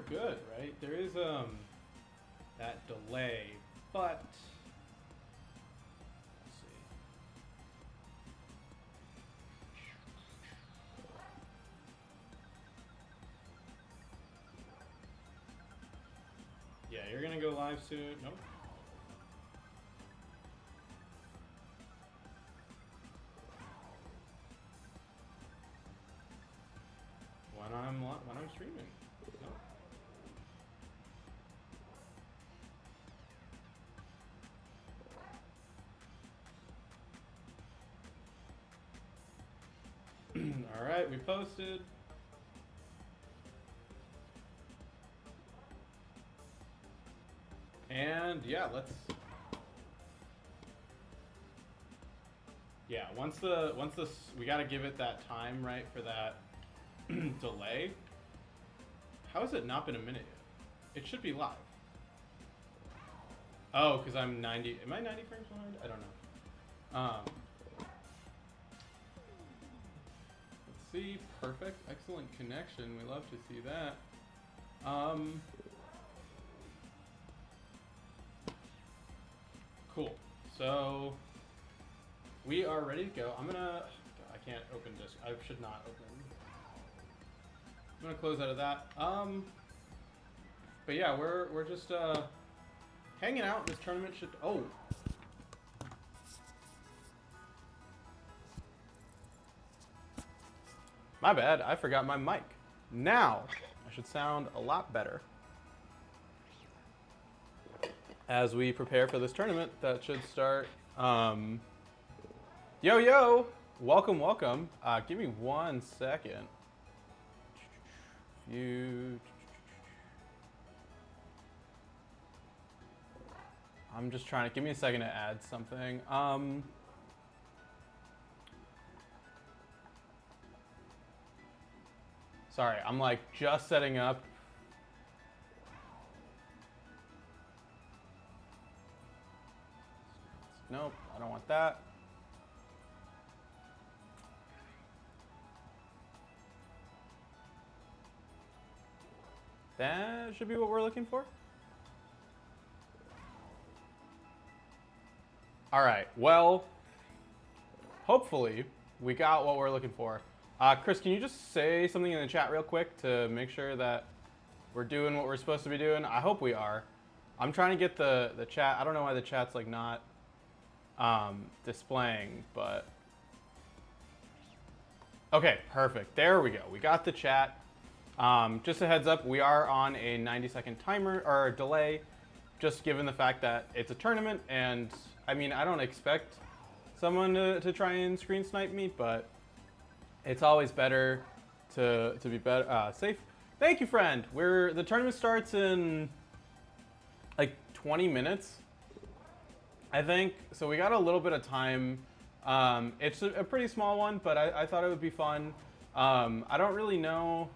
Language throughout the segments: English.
good, right? There is that delay, but let's see. Yeah, you're gonna go live soon. Nope. When I'm streaming. Nope. All right, we posted. And yeah, let's. Yeah, once this, we gotta give it that time, right, for that delay. How has it not been a minute yet? It should be live. Oh, because I'm 90. Am I 90 frames behind? I don't know. Let's see. Perfect. Excellent connection. We love to see that. Cool. So we are ready to go. I'm gonna. I can't open disk. I should not open. I'm gonna close out of that. But yeah, we're just hanging out. This tournament should. Oh. My bad. I forgot my mic. Now I should sound a lot better. As we prepare for this tournament that should start. Yo, welcome, welcome. Give me 1 second. I'm just trying to, give me a second to add something. Sorry, I'm like just setting up. Nope, I don't want that. That should be what we're looking for. All right, well, hopefully we got what we're looking for. Chris, can you just say something in the chat real quick to make sure that we're doing what we're supposed to be doing? I hope we are. I'm trying to get the chat. I don't know why the chat's like not displaying, but okay, perfect. There we go. We got the chat. Just a heads up, we are on a 90-second timer or delay, just given the fact that it's a tournament, and I mean, I don't expect someone to try and screen snipe me, but it's always better to be better safe. Thank you, friend. The tournament starts in like 20 minutes, I think. So we got a little bit of time. It's a pretty small one, but I thought it would be fun. I don't really know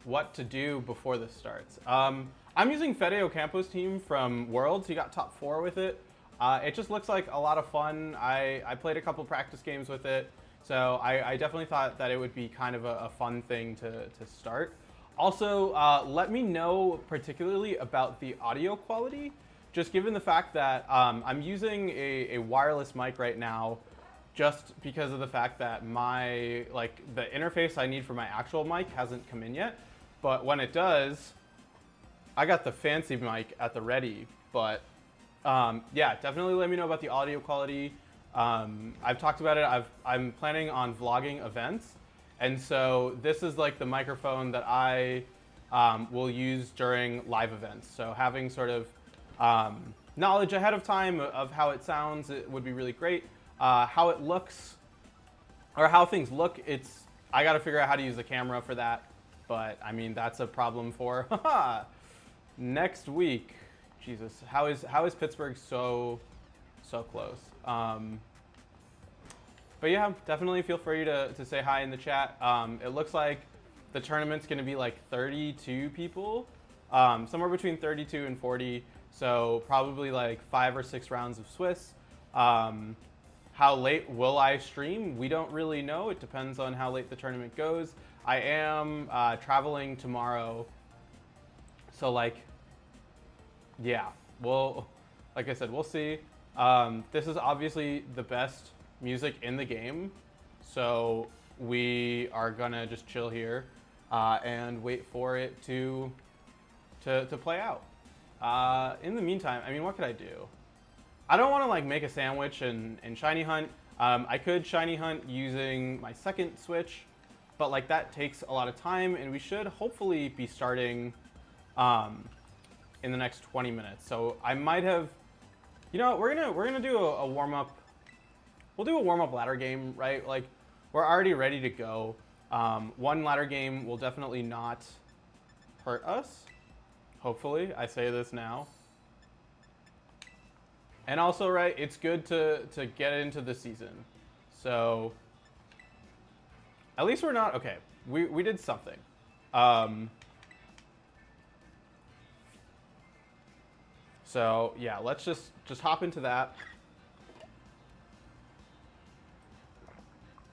what to do before this starts. I'm using Fede Ocampo's team from Worlds. He got top 4 with it. It just looks like a lot of fun. I played a couple practice games with it, so I definitely thought that it would be kind of a fun thing to start. Also, let me know particularly about the audio quality, just given the fact that I'm using a wireless mic right now, just because of the fact that the interface I need for my actual mic hasn't come in yet. But when it does, I got the fancy mic at the ready. But yeah, definitely let me know about the audio quality. I've talked about it. I'm planning on vlogging events. And so this is like the microphone that I will use during live events. So having sort of knowledge ahead of time of how it sounds, it would be really great. How it looks, or how things look, I got to figure out how to use the camera for that. But I mean, that's a problem for next week. Jesus, how is Pittsburgh so close? But yeah, definitely feel free to say hi in the chat. It looks like the tournament's going to be like 32 people, somewhere between 32 and 40. So probably like 5 or 6 rounds of Swiss. How late will I stream? We don't really know. It depends on how late the tournament goes. I am traveling tomorrow So like, yeah, well, like I said, we'll see. This is obviously the best music in the game, so we are gonna just chill here and wait for it to play out. In the meantime, I mean, what could I do? I don't want to like make a sandwich and shiny hunt. I could shiny hunt using my second switch, but like that takes a lot of time, and we should hopefully be starting in the next 20 minutes. So I might have, you know, we're gonna do a warm up. We'll do a warm up ladder game, right? Like we're already ready to go. One ladder game will definitely not hurt us. Hopefully, I say this now. And also, right, it's good to get into the season. So, at least we're not, okay, we did something. So, yeah, let's just hop into that.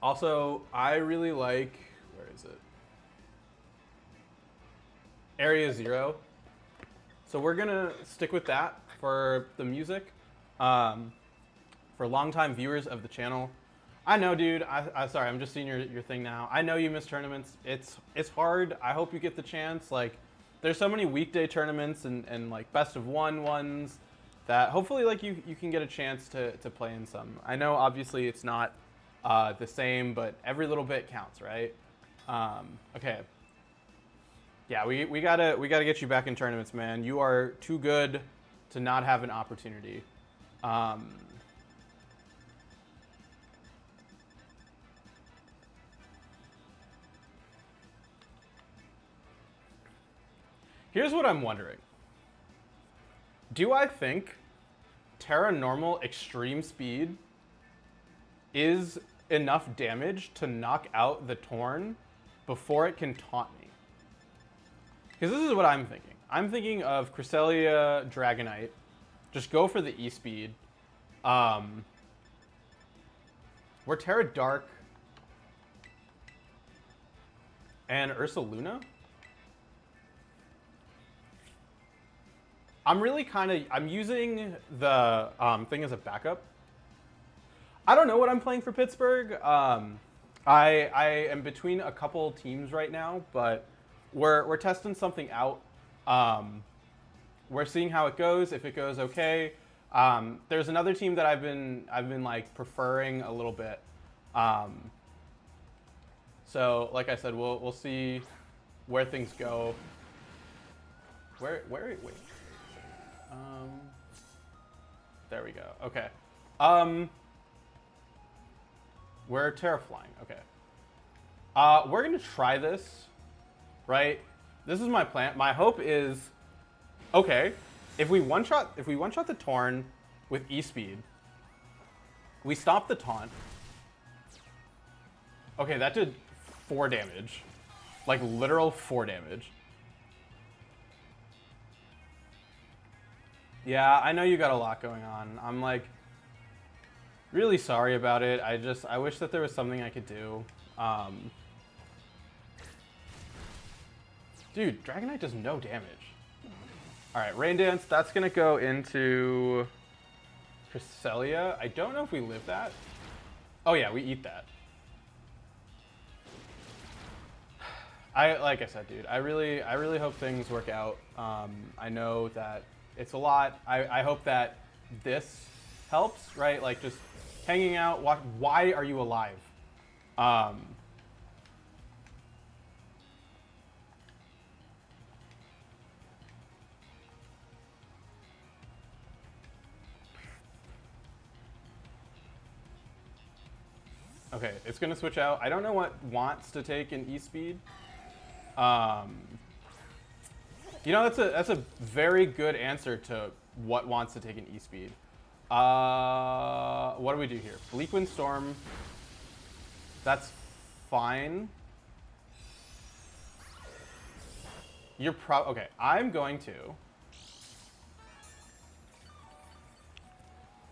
Also, I really like, where is it? Area 0. So we're gonna stick with that for the music. For longtime viewers of the channel, I know, dude. I sorry, I'm just seeing your thing now. I know you miss tournaments. It's hard. I hope you get the chance. Like, there's so many weekday tournaments and like best of one ones that hopefully like you can get a chance to play in some. I know obviously it's not the same, but every little bit counts, right? Okay. Yeah, we gotta get you back in tournaments, man. You are too good to not have an opportunity. Here's what I'm wondering. Do I think Terra Normal Extreme Speed is enough damage to knock out the Torn before it can taunt me? Because this is what I'm thinking. I'm thinking of Cresselia Dragonite. Just go for the E-Speed. We're Terra Dark and Ursaluna. I'm really I'm using the thing as a backup. I don't know what I'm playing for Pittsburgh. I am between a couple teams right now, but we're testing something out. We're seeing how it goes. If it goes okay, there's another team that I've been like preferring a little bit. So like I said, we'll see where things go. Wait. There we go. Okay. We're Terraflying. Okay. We're gonna try this, right? This is my plan. My hope is, okay, if we one shot the Torn with E-Speed, we stop the taunt. Okay, that did 4 damage, like literal 4 damage. Yeah, I know you got a lot going on. I'm like really sorry about it. I wish that there was something I could do. Dude, Dragonite does no damage. All right, Rain Dance, that's gonna go into Cresselia. I don't know if we live that. Oh yeah, we eat that. Like I said, dude, I really hope things work out. I know that it's a lot. I hope that this helps, right? Like just hanging out. Why are you alive? Okay, it's gonna switch out. I don't know what wants to take an E-Speed. You know, that's a very good answer to what wants to take an E-Speed. What do we do here? Bleak Wind Storm. That's fine. You're okay, I'm going to.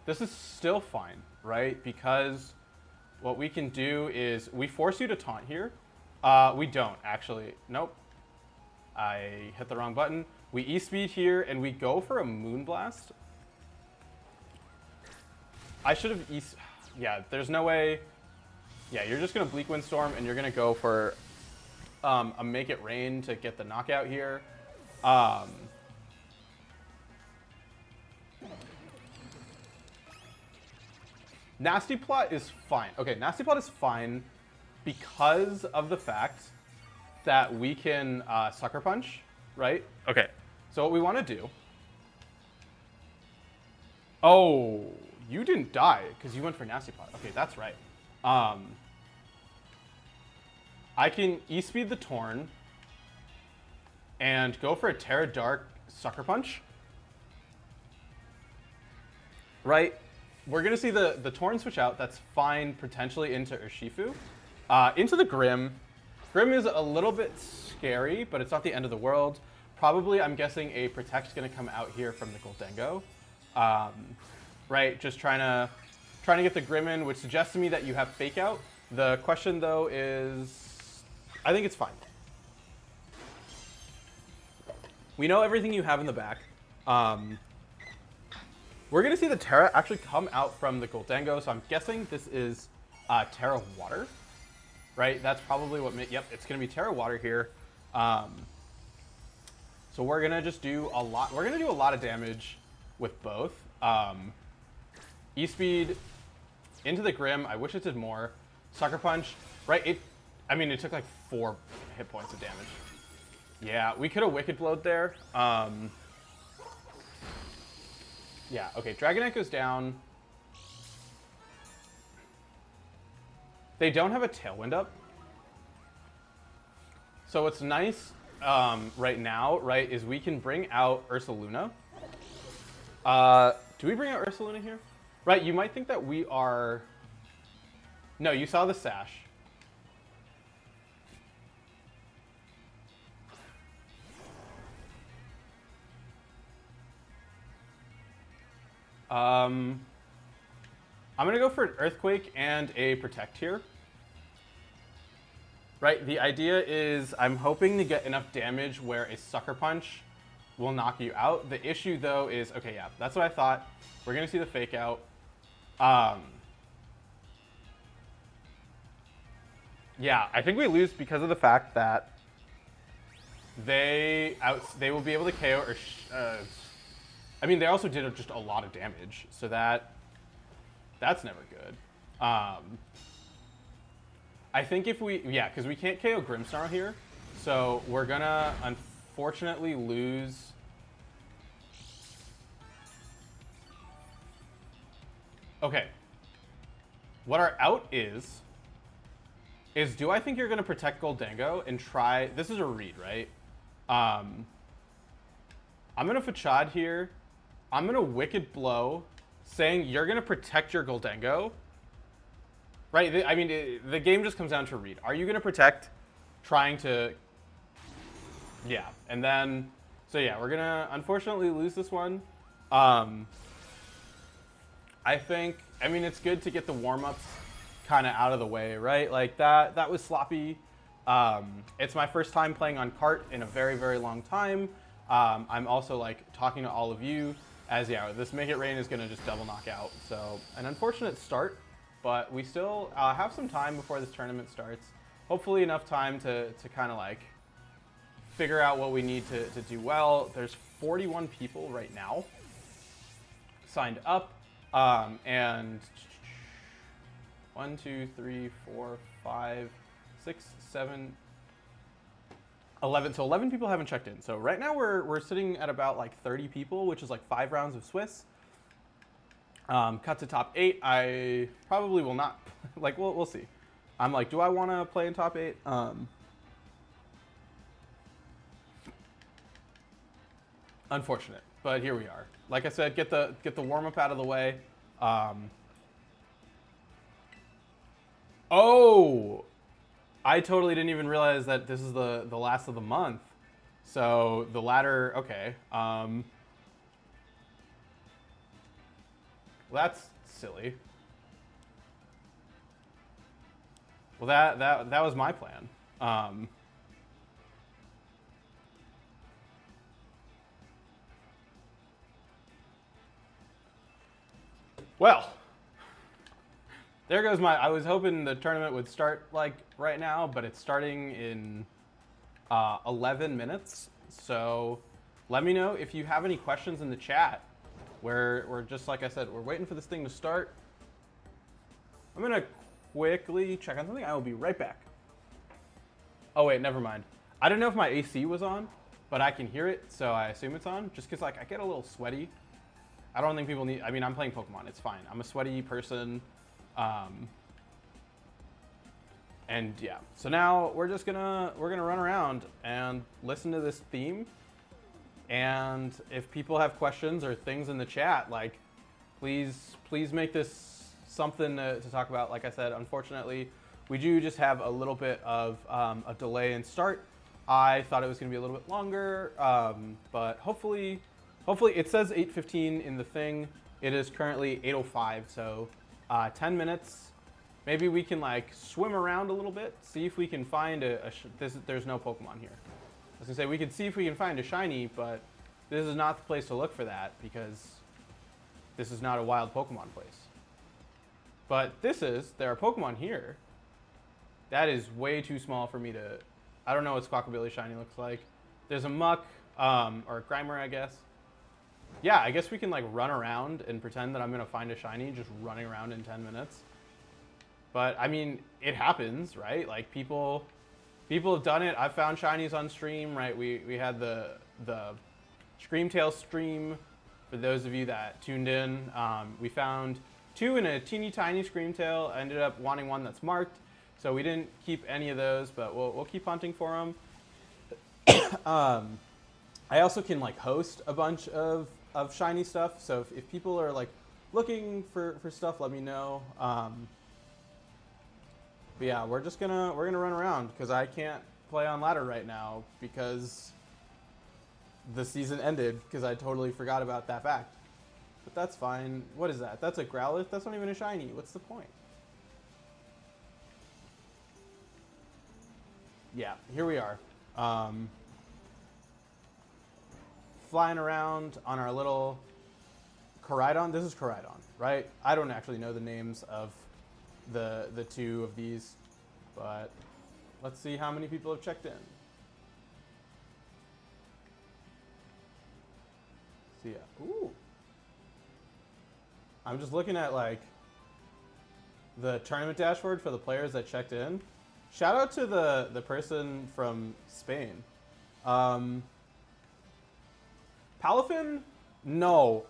This is still fine, right? Because what we can do is we force you to taunt here. We don't, actually. Nope. I hit the wrong button. We E-speed here, and we go for a Moonblast. I should have Yeah, there's no way. Yeah, you're just going to Bleak Windstorm, and you're going to go for a Make It Rain to get the knockout here. Nasty Plot is fine. Okay, Nasty Plot is fine because of the fact that we can Sucker Punch, right? Okay, so what we want to do... Oh, you didn't die because you went for Nasty Plot. Okay, that's right. I can E-speed the Torn and go for a Terra Dark Sucker Punch. Right? We're going to see the Torn switch out. That's fine, potentially into Urshifu. Into the Grim. Grim is a little bit scary, but it's not the end of the world. Probably, I'm guessing, a Protect's going to come out here from the Goldengo. Right? Just trying to get the Grim in, which suggests to me that you have Fake Out. The question, though, is... I think it's fine. We know everything you have in the back. We're going to see the Terra actually come out from the Goldengo, so I'm guessing this is Terra Water, right? That's probably what... Yep, it's going to be Terra Water here. So we're going to just do a lot... We're going to do a lot of damage with both. E-Speed into the Grim. I wish it did more. Sucker Punch, right? It took like 4 hit points of damage. Yeah, we could have Wicked Blowed there. Yeah, okay, Dragonite goes down. They don't have a Tailwind up. So what's nice right now, right, is we can bring out Ursaluna. Do we bring out Ursaluna here? Right, you might think that we are... No, you saw the Sash. I'm going to go for an Earthquake and a Protect here. Right, the idea is I'm hoping to get enough damage where a Sucker Punch will knock you out. The issue, though, is... Okay, yeah, that's what I thought. We're going to see the Fake Out. Yeah, I think we lose because of the fact that they will be able to KO or... I mean, they also did just a lot of damage, so that's never good. I think if we... Yeah, because we can't KO Grimmsnarl here, so we're going to unfortunately lose... Okay. What our out is do I think you're going to protect Goldengo and try... This is a read, right? I'm going to Fachad here. I'm going to Wicked Blow, saying you're going to protect your Goldengo. Right? The game just comes down to read. Are you going to protect trying to... Yeah. And then... So yeah, we're going to unfortunately lose this one. I think... it's good to get the warm-ups kind of out of the way, right? Like, that was sloppy. It's my first time playing on cart in a very, very long time. I'm also, like, talking to all of you as, yeah, this Make It Rain is going to just double knock out. So, an unfortunate start, but we still have some time before this tournament starts. Hopefully enough time to kind of, like, figure out what we need to do well. There's 41 people right now signed up. And 1, 2, 3, 4, 5, 6, 7, 11. So 11 people haven't checked in. So right now we're sitting at about like 30 people, which is like 5 rounds of Swiss. Cut to top 8. I probably will not. Like, we'll see. I'm like, do I want to play in top 8? Unfortunate, but here we are. Like I said, get the warm up out of the way. Oh, I totally didn't even realize that this is the last of the month. So the ladder, okay. That's silly. Well, that was my plan. Well, there goes my. I was hoping the tournament would start like right now, but it's starting in 11 minutes. So let me know if you have any questions in the chat. We're just like I said, we're waiting for this thing to start. I'm gonna quickly check on something. I will be right back. Oh wait, never mind. I don't know if my AC was on, but I can hear it, so I assume it's on. Just because like I get a little sweaty. I don't think people need. I mean, I'm playing Pokemon. It's fine. I'm a sweaty person. And yeah, so now we're gonna run around and listen to this theme. And if people have questions or things in the chat, like, please make this something to talk about. Like I said, unfortunately, we do just have a little bit of a delay in start. I thought it was gonna be a little bit longer, but hopefully it says 8:15 in the thing. It is currently 8:05, so 10 minutes. Maybe we can like swim around a little bit, see if we can find there's no Pokemon here. I was gonna say we could see if we can find a shiny, but this is not the place to look for that because this is not a wild Pokemon place. But there are Pokemon here. That is way too small for me to, I don't know what Squawkabilly shiny looks like. There's a Muck, or a Grimer, I guess. Yeah, I guess we can like run around and pretend that I'm gonna find a shiny just running around in 10 minutes. But I mean, it happens, right? Like people have done it. I've found shinies on stream, right? We had the Screamtail stream. For those of you that tuned in, we found 2 in a teeny tiny Screamtail. I ended up wanting one that's marked, so we didn't keep any of those, but we'll keep hunting for them. I also can like host a bunch of shiny stuff, so if people are like looking for stuff, let me know. But yeah, we're gonna run around because I can't play on ladder right now because the season ended because I totally forgot about that fact. But that's fine. What is that? That's a Growlithe? That's not even a shiny. What's the point? Yeah, here we are. Flying around on our little Koraidon. This is Koraidon, right? I don't actually know the names of the 2 of these, but let's see how many people have checked in. See ya. Ooh. I'm just looking at like the tournament dashboard for the players that checked in. Shout out to the person from Spain. Palafin? No.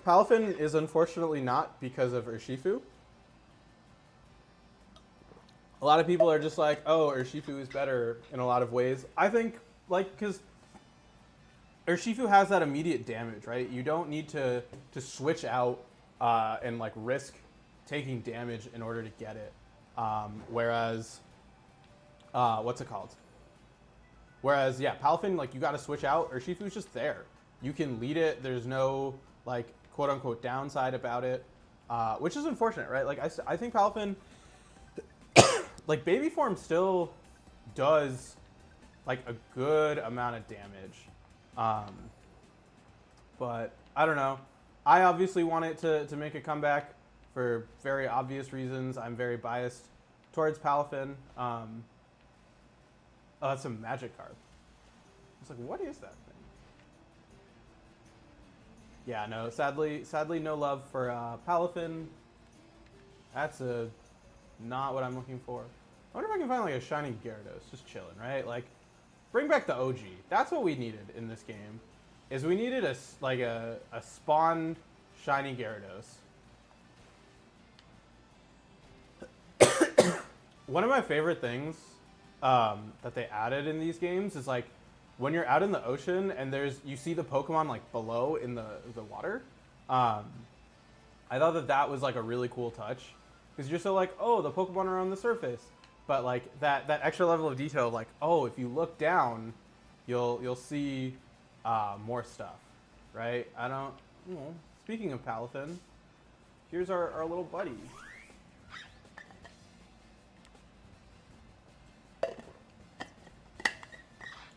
Palafin is unfortunately not because of Urshifu. A lot of people are just like, oh, Urshifu is better in a lot of ways. I think, like, because Urshifu has that immediate damage, right? You don't need to switch out and, like, risk taking damage in order to get it. Whereas, what's it called? Whereas, yeah, Palafin, like, you got to switch out. Urshifu's just there. You can lead it. There's no, like, quote-unquote downside about it, which is unfortunate, right? Like, I think Palafin, like, baby form still does, like, a good amount of damage. But, I don't know. I obviously want it to make a comeback for very obvious reasons. I'm very biased towards Palafin. Oh, that's a magic card. It's like, what is that thing? Yeah, no, sadly no love for Palafin. That's not what I'm looking for. I wonder if I can find like a shiny Gyarados just chilling, right? Like, bring back the OG. That's what we needed in this game. Is we needed a spawn shiny Gyarados. One of my favorite things that they added in these games is like when you're out in the ocean and you see the Pokemon like below in the water. I thought that was like a really cool touch because you're so like, oh, the Pokemon are on the surface, but like that extra level of detail, like, oh, if you look down, you'll see more stuff, right? I don't. You know, speaking of Palafin, here's our little buddy.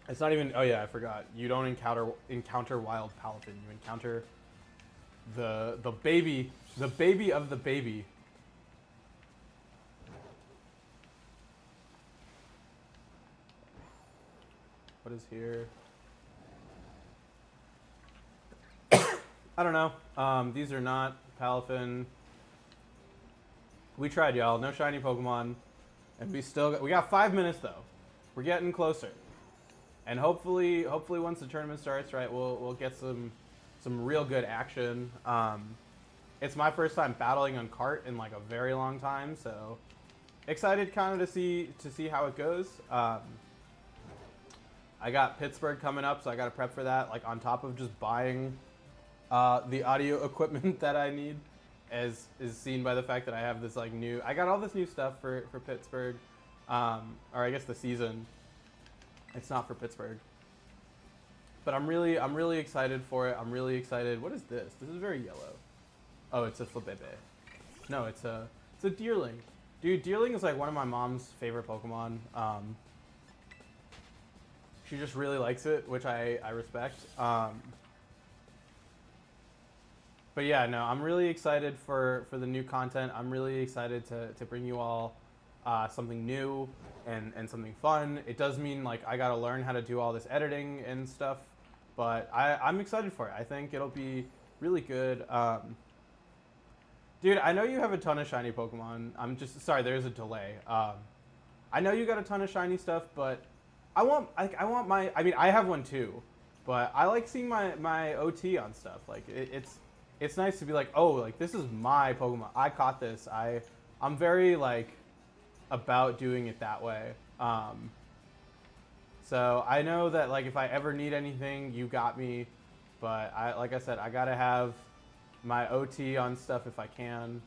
It's not even. Oh yeah, I forgot. You don't encounter wild Palafin. You encounter The baby of the baby. What is here? I don't know. These are not Palafin. We tried, y'all. No shiny Pokemon, and we got 5 minutes though. We're getting closer, and hopefully once the tournament starts, right, we'll get some real good action. It's my first time battling on cart in like a very long time, so excited kind of to see how it goes. I got Pittsburgh coming up, so I got to prep for that. Like on top of just buying the audio equipment that I need, as is seen by the fact that I have this like I got all this new stuff for Pittsburgh, or I guess the season. It's not for Pittsburgh, but I'm really excited for it. I'm really excited. What is this? This is very yellow. Oh, it's a Flabébé. No, it's a Deerling. Dude, Deerling is like one of my mom's favorite Pokemon. She just really likes it, which I respect. But yeah, no, I'm really excited for the new content. I'm really excited to bring you all something new and something fun. It does mean like I gotta learn how to do all this editing and stuff, but I'm excited for it. I think it'll be really good. Dude, I know you have a ton of shiny Pokemon. I'm just sorry, there's a delay. I know you got a ton of shiny stuff, but I want my. I mean, I have one too, but I like seeing my OT on stuff. Like it's nice to be like, oh, like this is my Pokemon. I caught this. I'm very like about doing it that way. So I know that like if I ever need anything, you got me. But like I said, I gotta have my OT on stuff if I can.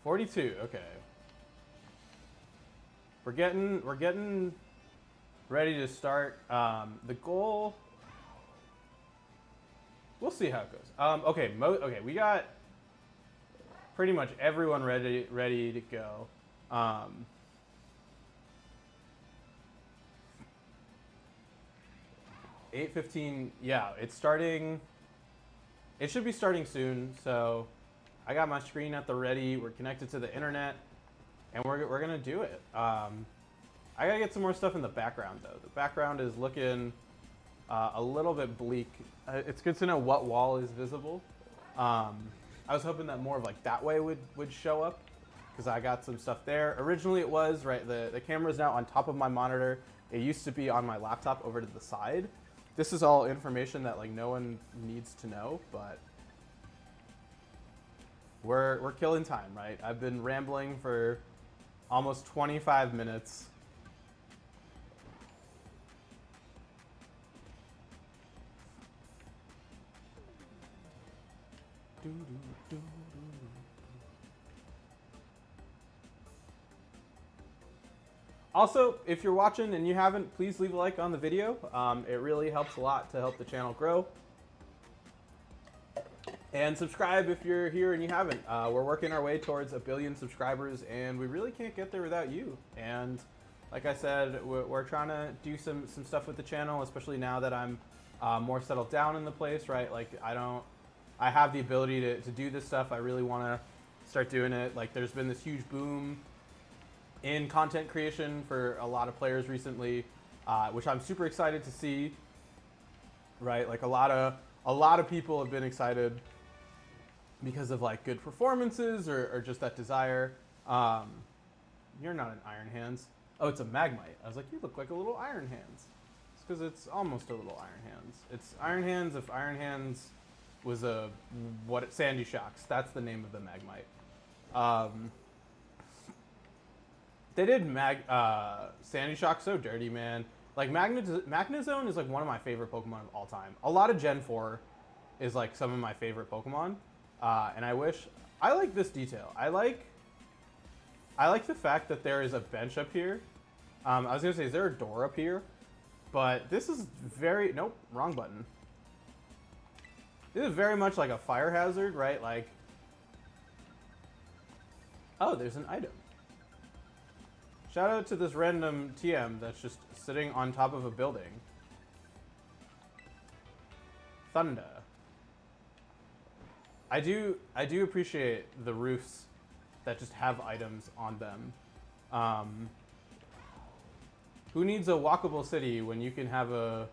42. Okay. We're getting ready to start. The goal. We'll see how it goes. Okay, okay, we got pretty much everyone ready to go. 8:15. Yeah, it's starting. It should be starting soon. So, I got my screen at the ready. We're connected to the internet, and we're gonna do it. I gotta get some more stuff in the background though. The background is looking a little bit bleak. It's good to know what wall is visible. I was hoping that more of like that way would show up, because I got some stuff there. Originally it was, right, the camera is now on top of my monitor. It used to be on my laptop over to the side. This is all information that like no one needs to know, but we're killing time, right? I've been rambling for almost 25 minutes. Also, if you're watching and you haven't, please leave a like on the video. It really helps a lot to help the channel grow. And subscribe if you're here and you haven't. We're working our way towards 1 billion subscribers, and we really can't get there without you. And like I said, we're trying to do some stuff with the channel, especially now that I'm more settled down in the place, right? Like I have the ability to do this stuff. I really want to start doing it. Like there's been this huge boom in content creation for a lot of players recently, which I'm super excited to see. Right, like a lot of people have been excited because of like good performances or just that desire. You're not an Iron Hands. Oh, it's a Magmite. I was like, you look like a little Iron Hands. It's because it's almost a little Iron Hands. It's Iron Hands if Iron Hands was Sandy Shocks. That's the name of the Magmite. They did Sandy Shock so dirty, man. Like Magnezone is like one of my favorite Pokemon of all time. A lot of Gen 4 is like some of my favorite Pokemon. And I like this detail. I like the fact that there is a bench up here. I was gonna say, is there a door up here? But this is nope, wrong button. This is very much like a fire hazard, right? Like, oh, there's an item. Shout out to this random TM that's just sitting on top of a building. thunder. I do appreciate the roofs that just have items on them. Who needs a walkable city when you can have a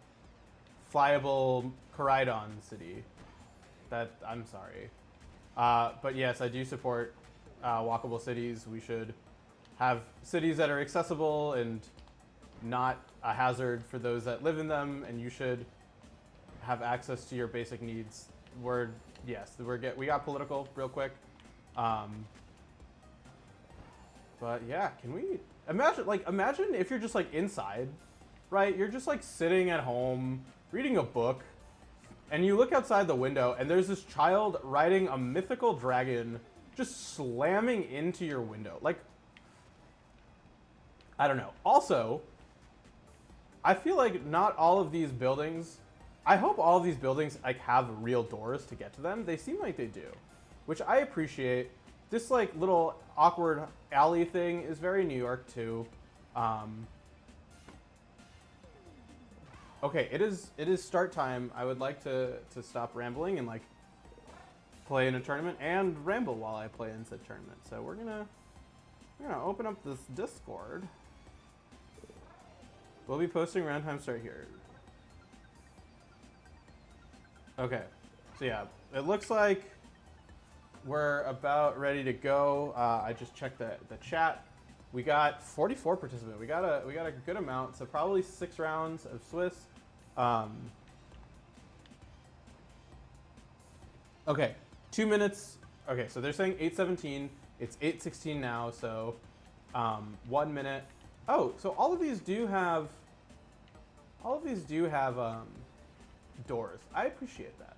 flyable Koraidon city? I'm sorry. But yes, I do support walkable cities. We should have cities that are accessible and not a hazard for those that live in them, and you should have access to your basic needs. We got political real quick. But yeah, can we imagine if you're just like inside, right? You're just like sitting at home reading a book, and you look outside the window and there's this child riding a mythical dragon just slamming into your window. Like, I don't know. Also, I feel like not all of these buildings, I hope all of these buildings like have real doors to get to them. They seem like they do, which I appreciate. This like little awkward alley thing is very New York too. Okay, it is start time. I would like to stop rambling and like play in a tournament and ramble while I play in said tournament. So we're gonna open up this Discord. We'll be posting round time start here. Okay, so yeah, it looks like we're about ready to go. I just checked the chat. We got 44 participants. We got a good amount. So probably 6 rounds of Swiss. Okay, 2 minutes. Okay, so they're saying 8:17. It's 8:16 now. So 1 minute. Oh, so all of these do have doors. I appreciate that.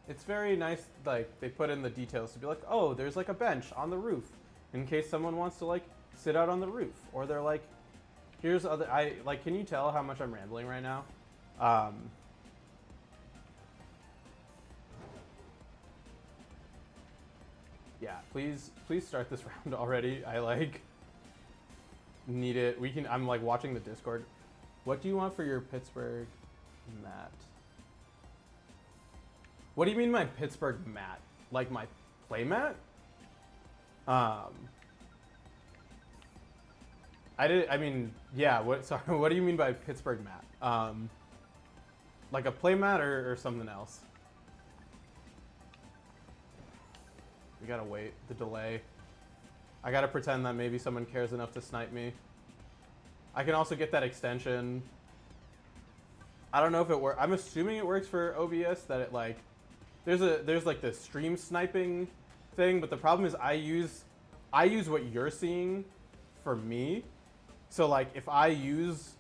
It's very nice, like, they put in the details to be like, oh, there's like a bench on the roof in case someone wants to like sit out on the roof. Or they're like, here's other, can you tell how much I'm rambling right now? Yeah, please start this round already. I like need it. I'm like watching the Discord. What do you want for your Pittsburgh mat? What do you mean by Pittsburgh mat? Like my play mat? Yeah, what do you mean by Pittsburgh mat? Like a play mat or something else? We gotta wait, the delay. I gotta pretend that maybe someone cares enough to snipe me. I can also get that extension. I don't know if it works. I'm assuming it works for OBS, that it like, there's like the stream sniping thing, but the problem is I use what you're seeing for me. So like if I use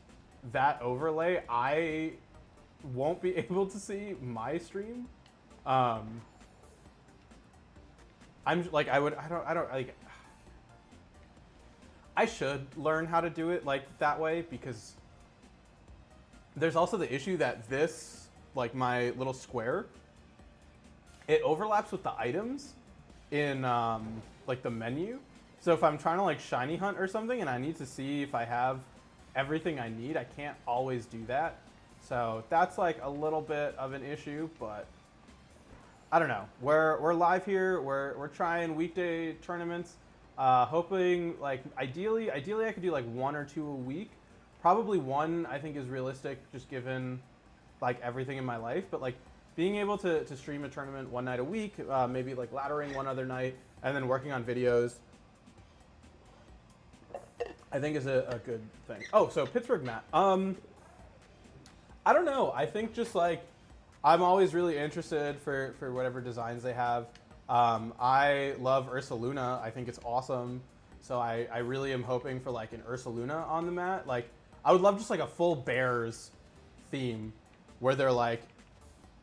that overlay, I won't be able to see my stream. I'm like, I should learn how to do it like that way, because there's also the issue that this, like my little square, it overlaps with the items in like the menu. So if I'm trying to like shiny hunt or something and I need to see if I have everything I need, I can't always do that. So that's like a little bit of an issue, but I don't know. We're live here. We're trying weekday tournaments. Hoping like ideally I could do like 1 or 2 a week. Probably 1 I think is realistic, just given like everything in my life. But like being able to stream a tournament 1 night a week, maybe like laddering 1 other night, and then working on videos, I think is a good thing. Oh, so Pittsburgh mat. I don't know. I think just like I'm always really interested for whatever designs they have. I love Ursa Luna. I think it's awesome. So I really am hoping for like an Ursa Luna on the mat. Like I would love just like a full bears theme where they're like,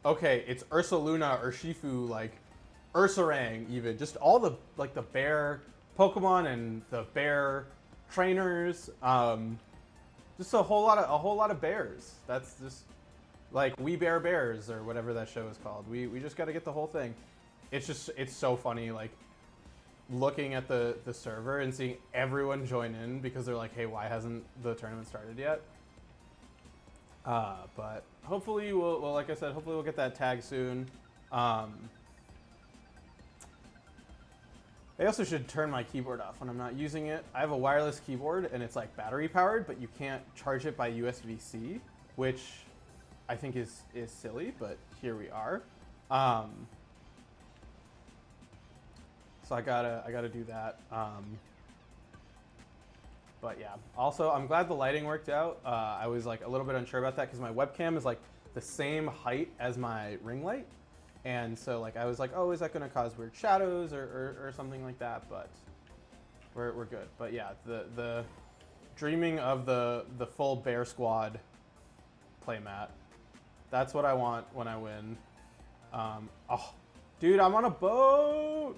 okay, it's Ursa Luna or Shifu, like Ursaring even. Just all the like the bear Pokemon and the bear trainers. Just a whole lot of bears. That's just like We Bear Bears or whatever that show is called. We just got to get the whole thing. It's so funny, like looking at the server and seeing everyone join in because they're like, hey, why hasn't the tournament started yet? But hopefully well, like I said, hopefully we'll get that tag soon. I also should turn my keyboard off when I'm not using it. I have a wireless keyboard and it's like battery powered, but you can't charge it by USB-C, which I think is silly, but here we are. So I gotta do that. But yeah, also I'm glad the lighting worked out. I was like a little bit unsure about that because my webcam is like the same height as my ring light. And so like I was like, oh, is that gonna cause weird shadows or something like that? But we're good. But yeah, the dreaming of the full Bear Squad playmat. That's what I want when I win. Oh, dude, I'm on a boat.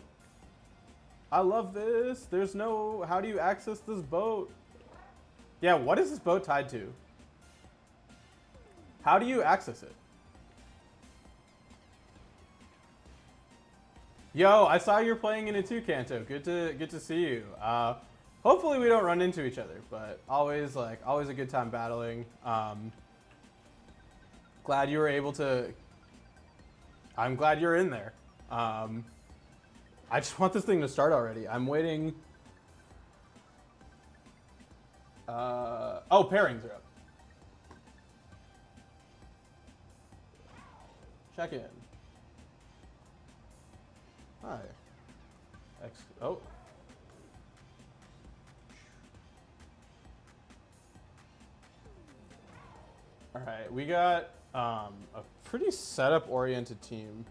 I love this. There's no, how do you access this boat? Yeah, what is this boat tied to? How do you access it? Yo, I saw you're playing in it too, Kanto. Good to see you. Hopefully we don't run into each other, but always a good time battling. Glad you were able to. I'm glad you're in there. I just want this thing to start already. I'm waiting. Oh, pairings are up. Check in. Hi. Oh. All right, we got a pretty setup-oriented team.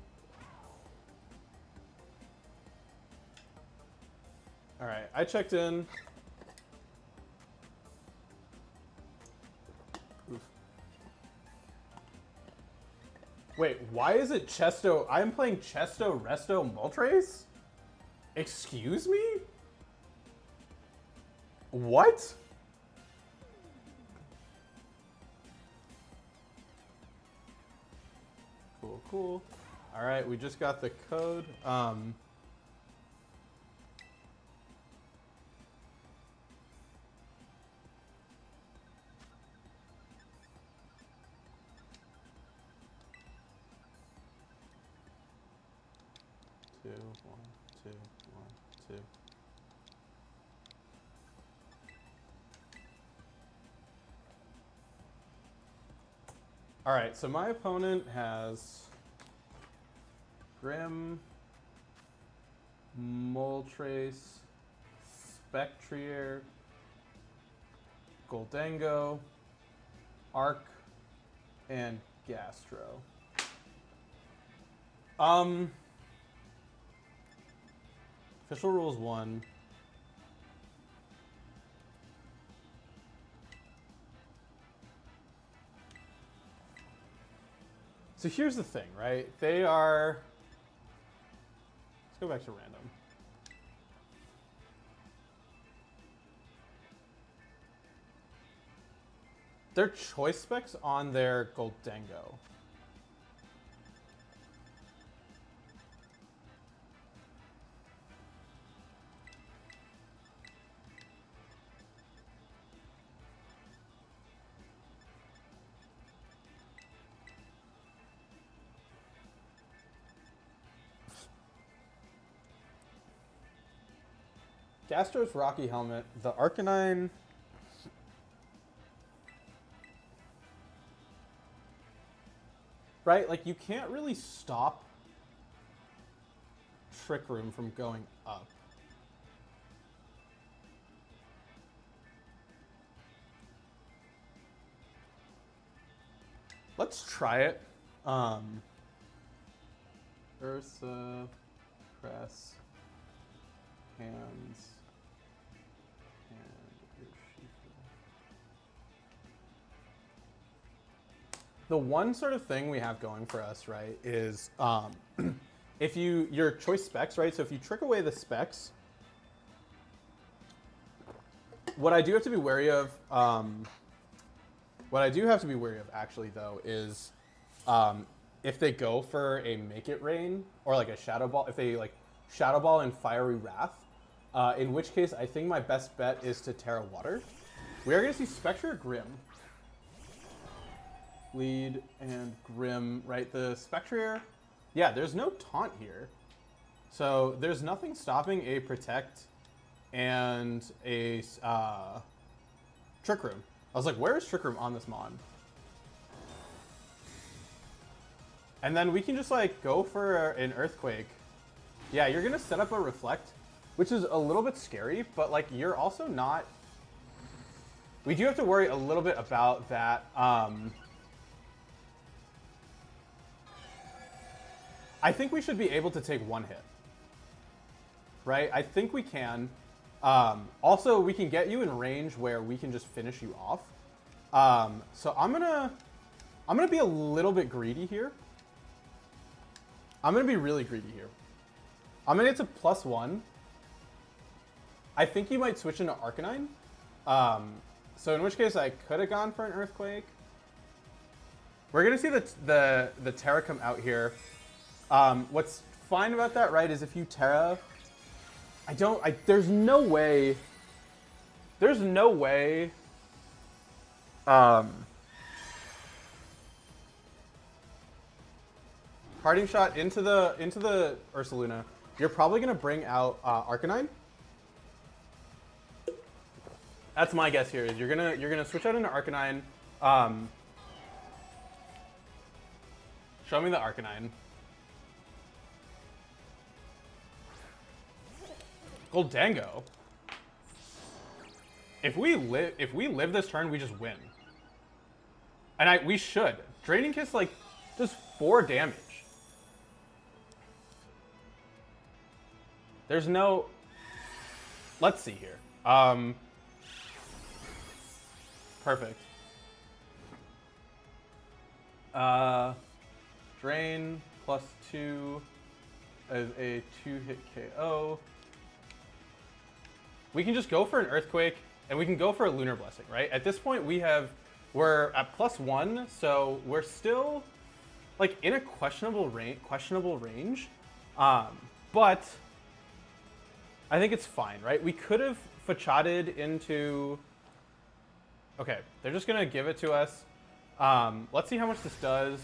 All right, I checked in. Oof. Wait, why is it Chesto? I'm playing Chesto Resto Moltres? Excuse me? What? Cool, cool. All right, we just got the code. 2, 1, 2, 1, 2. All right, so my opponent has Grim, Moltres, Spectrier, Goldango, Arc, and Gastro. Official rules 1. So here's the thing, right? They are, let's go back to random. Their choice specs on their Goldango. Gastro's Rocky Helmet, the Arcanine. Right? Like, you can't really stop Trick Room from going up. Let's try it. Ursa, Press, Hands, and Urshifu. The one sort of thing we have going for us, right, is if your choice specs, right? So if you trick away the specs, what I do have to be wary of, actually, though, is if they go for a Make It Rain or like a Shadow Ball, if they like Shadow Ball and Fiery Wrath, in which case I think my best bet is to Terra Water. We are going to see Spectre Grim. Lead and Grim, right? The Spectrier, yeah, there's no taunt here. So there's nothing stopping a Protect and a Trick Room. I was like, where is Trick Room on this mon? And then we can just like go for an Earthquake. Yeah, you're gonna set up a Reflect, which is a little bit scary, but like you're also not... We do have to worry a little bit about that. I think we should be able to take one hit. Right? I think we can. Also, we can get you in range where we can just finish you off. So I'm gonna be a little bit greedy here. I'm gonna be really greedy here. I'm gonna get to +1. I think you might switch into Arcanine. So in which case I could have gone for an Earthquake. We're gonna see the Terra come out here. What's fine about that, right, is if you Terra, there's no way, Parting Shot into the Ursaluna, you're probably gonna bring out Arcanine. That's my guess here, is you're gonna switch out into Arcanine. Show me the Arcanine. Goldango. If we live this turn, we just win. And we should. Draining Kiss like does 4 damage. There's no... Let's see here. Perfect. Drain +2 as a 2-hit KO. We can just go for an Earthquake, and we can go for a Lunar Blessing, right? At this point, we're at +1, so we're still like in a questionable range. But I think it's fine, right? We could have Fachatted into... Okay, they're just gonna give it to us. Let's see how much this does.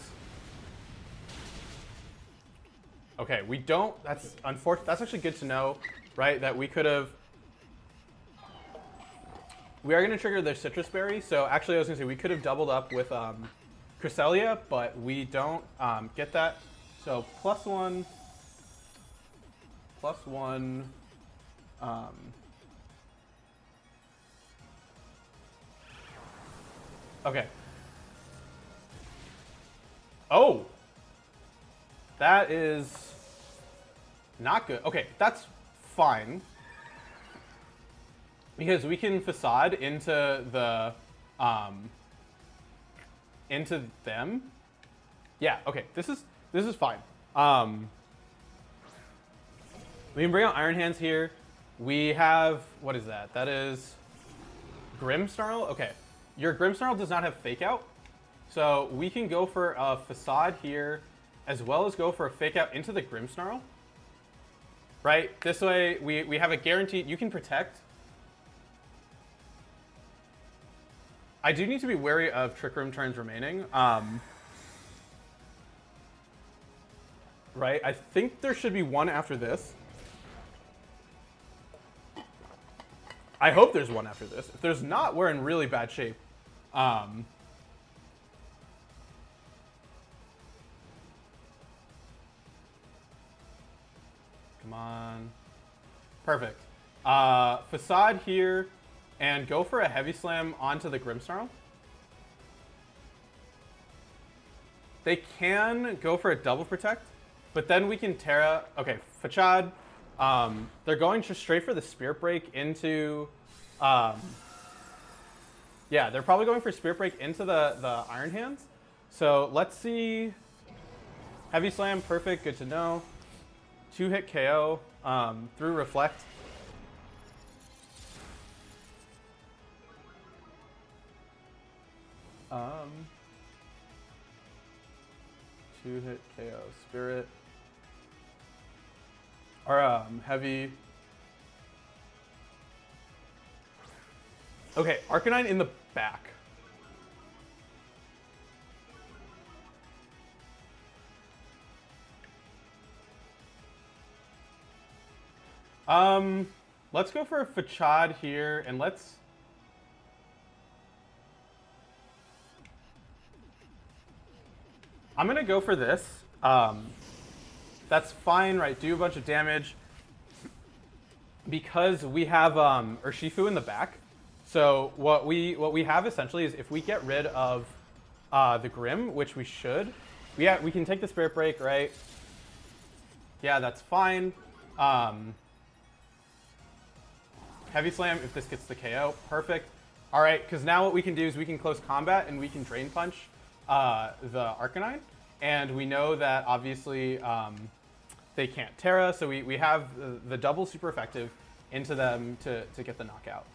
Okay, we don't... That's unfortunate. That's actually good to know, right? That we could have... We are going to trigger their Citrus Berry, so actually I was going to say we could have doubled up with Cresselia, but we don't get that. So +1, +1. Okay. Oh! That is not good. Okay, that's fine. Because we can Facade into the, into them. Yeah, okay, this is fine. We can bring out Iron Hands here. We have, what is that? That is Grimmsnarl? Okay, your Grimmsnarl does not have Fake Out. So we can go for a Facade here, as well as go for a Fake Out into the Grimmsnarl. Right, this way we have a guaranteed, you can Protect. I do need to be wary of Trick Room turns remaining. Right, I think there should be one after this. I hope there's one after this. If there's not, we're in really bad shape. Come on. Perfect. Facade here. And go for a Heavy Slam onto the Grimmsnarl. They can go for a double Protect, but then we can Terra. Okay, Fachad. They're going just straight for the Spirit Break into... yeah, they're probably going for Spirit Break into the Iron Hands. So let's see. Heavy Slam, perfect, good to know. 2-hit KO through Reflect. Two-hit KO Spirit. Or Heavy. Okay, Arcanine in the back. Let's go for a Fachad here, and let's... I'm gonna go for this. That's fine, right? Do a bunch of damage because we have Urshifu in the back. So what we have essentially is if we get rid of the Grim, which we should, we can take the Spirit Break, right? Yeah, that's fine. Heavy Slam if this gets the KO, perfect. All right, because now what we can do is we can close combat and we can Drain Punch the Arcanine, and we know that obviously they can't Terra, so we have the double super effective into them to get the knockout.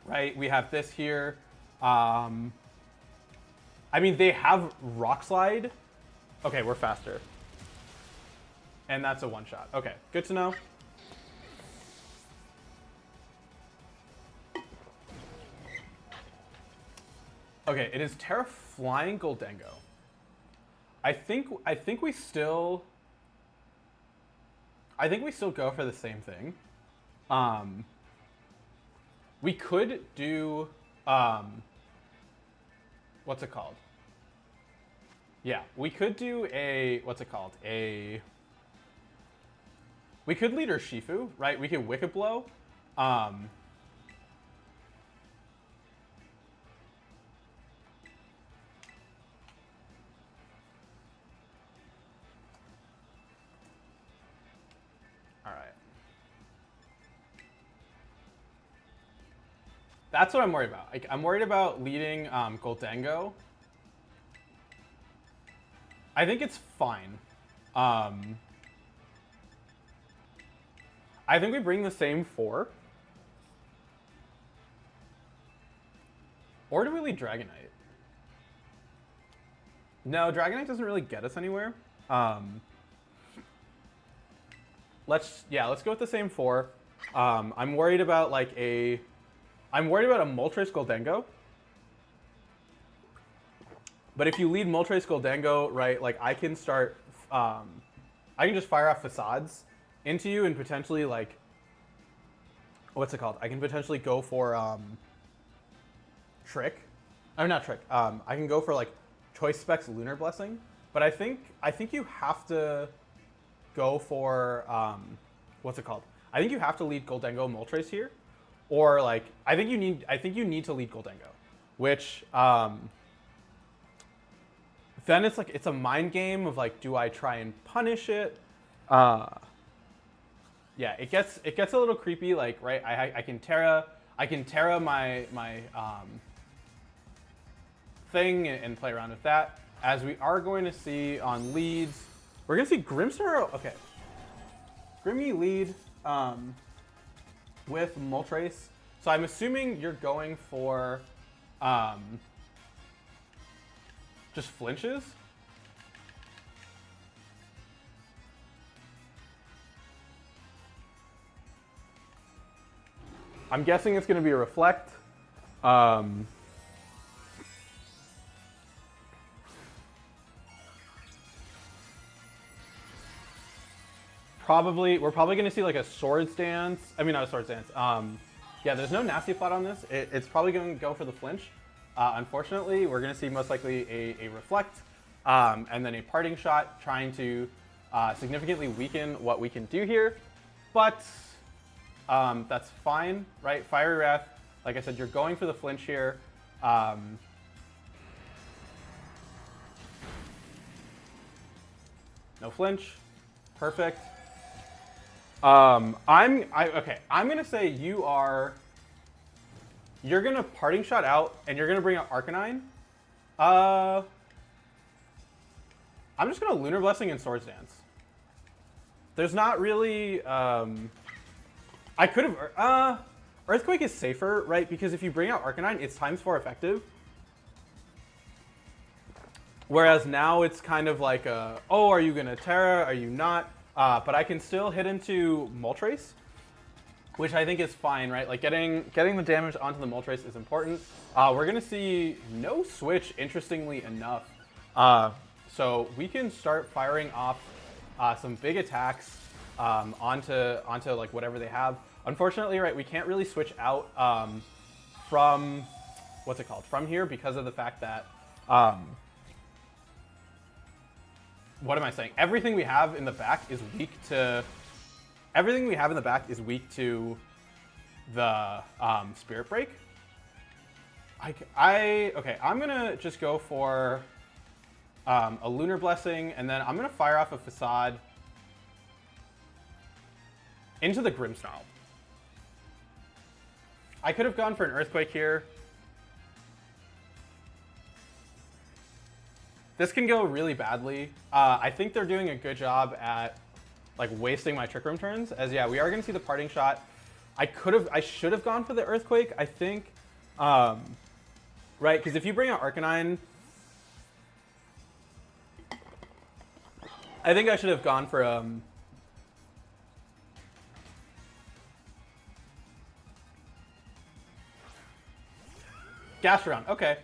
Right, we have this here. I mean, they have Rock Slide. Okay, we're faster. And that's a one-shot. Okay, good to know. Okay, it is Terra Flying Goldengo. I think we still go for the same thing. We could do what's it called? Yeah, we could do a we could lead Urshifu, right? We could Wicked Blow. That's what I'm worried about. Like, I'm worried about leading Goldengo. I think it's fine. I think we bring the same 4. Or do we lead Dragonite? No, Dragonite doesn't really get us anywhere. Let's go with the same 4. I'm worried about a Moltres Goldengo. But if you lead Moltres Goldengo, right, like I can start, I can just fire off Facades into you and potentially like, what's it called? I can potentially go for Trick. Oh, not Trick. I can go for like Choice Specs Lunar Blessing. But I think you have to go for what's it called? I think you have to lead Goldengo Moltres here. Or like I think you need to lead Goldengo, which then it's a mind game of like, do I try and punish it? Yeah, it gets a little creepy. Like, right, I can Terra my thing and play around with that. As we are going to see on leads, we're gonna see Grimmsnarl. Okay, Grimmy lead with Moltres. So I'm assuming you're going for just flinches. I'm guessing it's going to be a Reflect. We're probably going to see like a Swords Dance. I mean, not a Swords Dance. Yeah, there's no Nasty Plot on this. It's probably going to go for the flinch. Unfortunately, we're going to see most likely a Reflect and then a Parting Shot trying to significantly weaken what we can do here. But that's fine, right? Fiery Wrath, like I said, you're going for the flinch here. No flinch. Perfect. I'm gonna say you're gonna Parting Shot out and you're gonna bring out Arcanine. I'm just gonna Lunar Blessing and Swords Dance. There's not really I could have Earthquake is safer, right? Because if you bring out Arcanine, it's ×4 effective. Whereas now it's kind of like oh, are you gonna Terra? Are you not? But I can still hit into Moltres, which I think is fine, right? Like getting the damage onto the Moltres is important. We're gonna see no switch, interestingly enough. So we can start firing off some big attacks. onto like whatever they have. Unfortunately, right, we can't really switch out from what's it called from here because of the fact that what am I saying? Everything we have in the back is weak to the Spirit Break. Okay, I'm gonna just go for a Lunar Blessing, and then I'm gonna fire off a Facade into the Grimmsnarl. I could have gone for an Earthquake here. This can go really badly. I think they're doing a good job at like wasting my Trick Room turns. As yeah, we are gonna see the Parting Shot. I should have gone for the Earthquake, I think. Right, because if you bring out Arcanine, I think I should have gone for Gastrodon. Okay.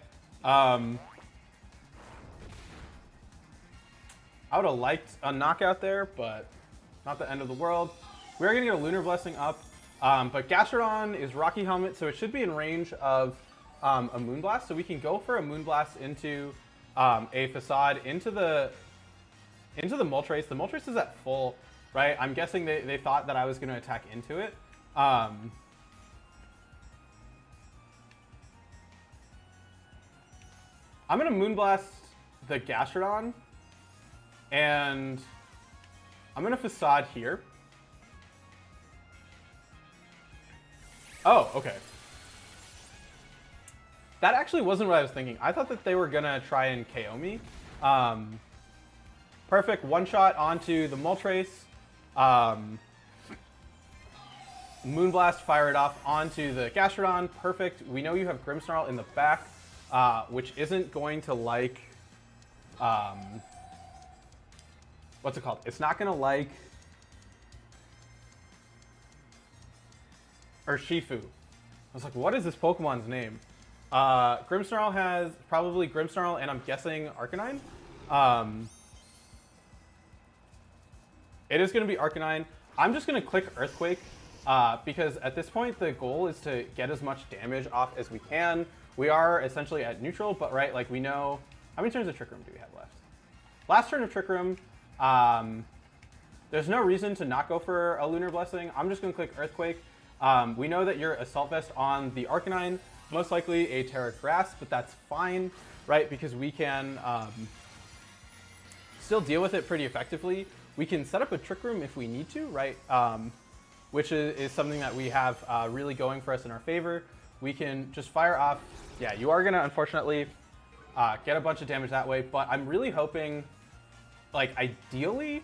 I would have liked a knockout there, but not the end of the world. We are going to get a Lunar Blessing up, but Gastrodon is Rocky Helmet, so it should be in range of a Moonblast. So we can go for a Moonblast into a Facade, into the Moltres. The Moltres is at full, right? I'm guessing they thought that I was going to attack into it. I'm going to Moonblast the Gastrodon. And I'm going to Facade here. Oh, okay. That actually wasn't what I was thinking. I thought that they were going to try and KO me. Perfect. One shot onto the Moltres. Moonblast, fire it off onto the Gastrodon. Perfect. We know you have Grimmsnarl in the back, which isn't going to like... what's it called? It's not going to like Urshifu. I was like, what is this Pokemon's name? Grimmsnarl has probably Grimmsnarl and I'm guessing Arcanine. It is going to be Arcanine. I'm just going to click Earthquake because at this point the goal is to get as much damage off as we can. We are essentially at neutral, but right, like we know... How many turns of Trick Room do we have left? Last turn of Trick Room. There's no reason to not go for a Lunar Blessing. I'm just going to click Earthquake. We know that you're Assault Vest on the Arcanine, most likely a Terra Grass, but that's fine, right? Because we can still deal with it pretty effectively. We can set up a Trick Room if we need to, right? Which is something that we have really going for us in our favor. We can just fire off. Yeah, you are going to, unfortunately, get a bunch of damage that way, but I'm really hoping... Like, ideally,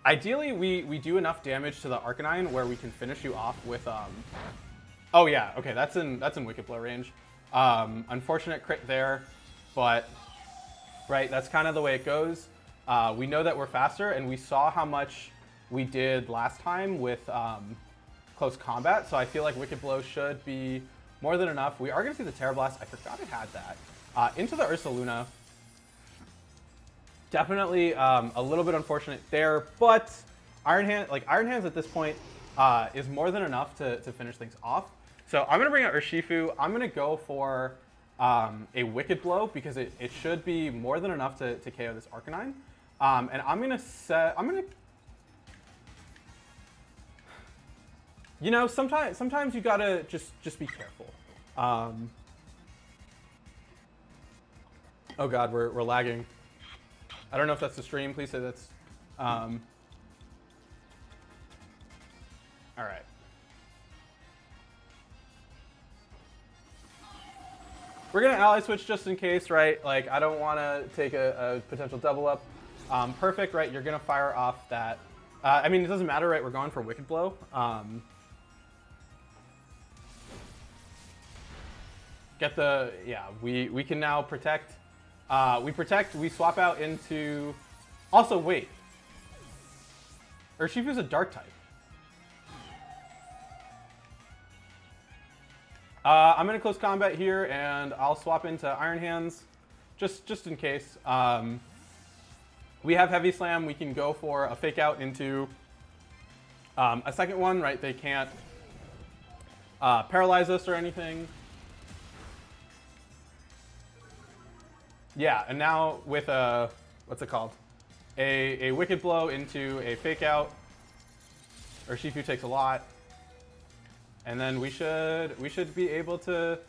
we do enough damage to the Arcanine where we can finish you off with, Oh, yeah, okay, that's in Wicked Blow range. Unfortunate crit there, but, right, that's kind of the way it goes. We know that we're faster, and we saw how much we did last time with close combat, so I feel like Wicked Blow should be more than enough. We are going to see the Terra Blast. I forgot it had that. Into the Ursaluna. Definitely a little bit unfortunate there, but Iron Hands at this point is more than enough to finish things off. So I'm going to bring out Urshifu. I'm going to go for a Wicked Blow because it should be more than enough to KO this Arcanine. And I'm going to you know, sometimes you got to just be careful. Oh God, we're lagging. I don't know if that's the stream. Please say that's... all right. We're going to ally switch just in case, right? Like, I don't want to take a potential double up. Perfect, right? You're going to fire off that... I mean, it doesn't matter, right? We're going for Wicked Blow. Get the... Yeah, we can now protect... we swap out into... Also, wait. Urshifu's a Dark type. I'm going to close combat here, and I'll swap into Iron Hands, just in case. we have heavy slam. We can go for a fake out into a second one, right? They can't paralyze us or anything. Yeah, and now with a, what's it called? A wicked blow into a fake out. Or Shifu takes a lot. And then we should be able to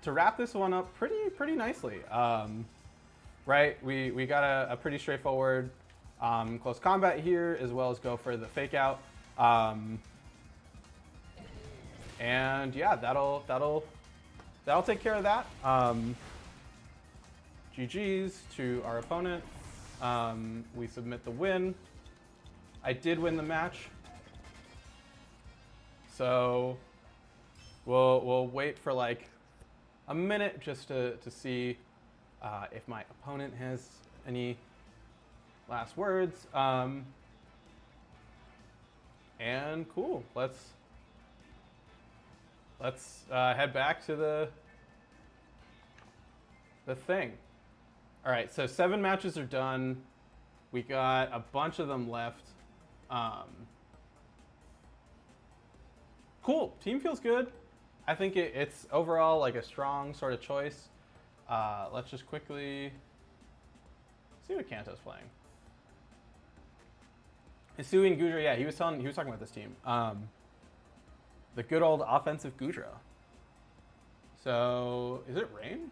wrap this one up pretty nicely. Right, we got a pretty straightforward close combat here, as well as go for the fake out. And yeah, that'll take care of that. GG's to our opponent. We submit the win. I did win the match. So we'll wait for like a minute just to see if my opponent has any last words. And cool, let's head back to the thing. All right, so 7 matches are done. We got a bunch of them left. Cool, team feels good. I think it's overall like a strong sort of choice. Let's just quickly see what Kanto's playing. Hisui and Gudra, yeah, he was talking about this team. The good old offensive Gudra. So, is it rain?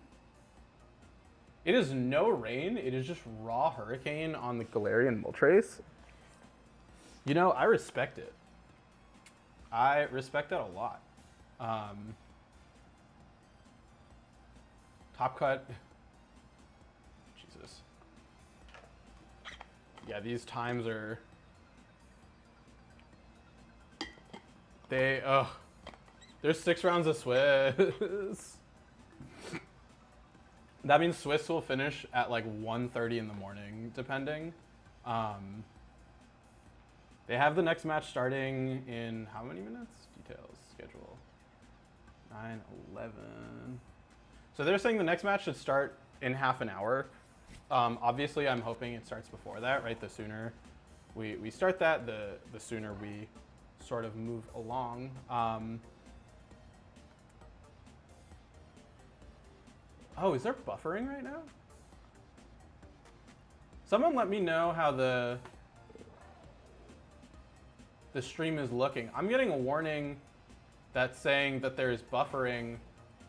It is no rain. It is just raw hurricane on the Galarian Moltres. You know, I respect it. I respect that a lot. Top cut. Jesus. Yeah, these times are... There's 6 rounds of Swiss. That means Swiss will finish at like 1:30 in the morning, depending. They have the next match starting in how many minutes? Details, schedule. 9:11. So they're saying the next match should start in half an hour. Obviously, I'm hoping it starts before that, right? The sooner we start that, the sooner we sort of move along. Oh, is there buffering right now? Someone let me know how the stream is looking. I'm getting a warning that's saying that there's buffering,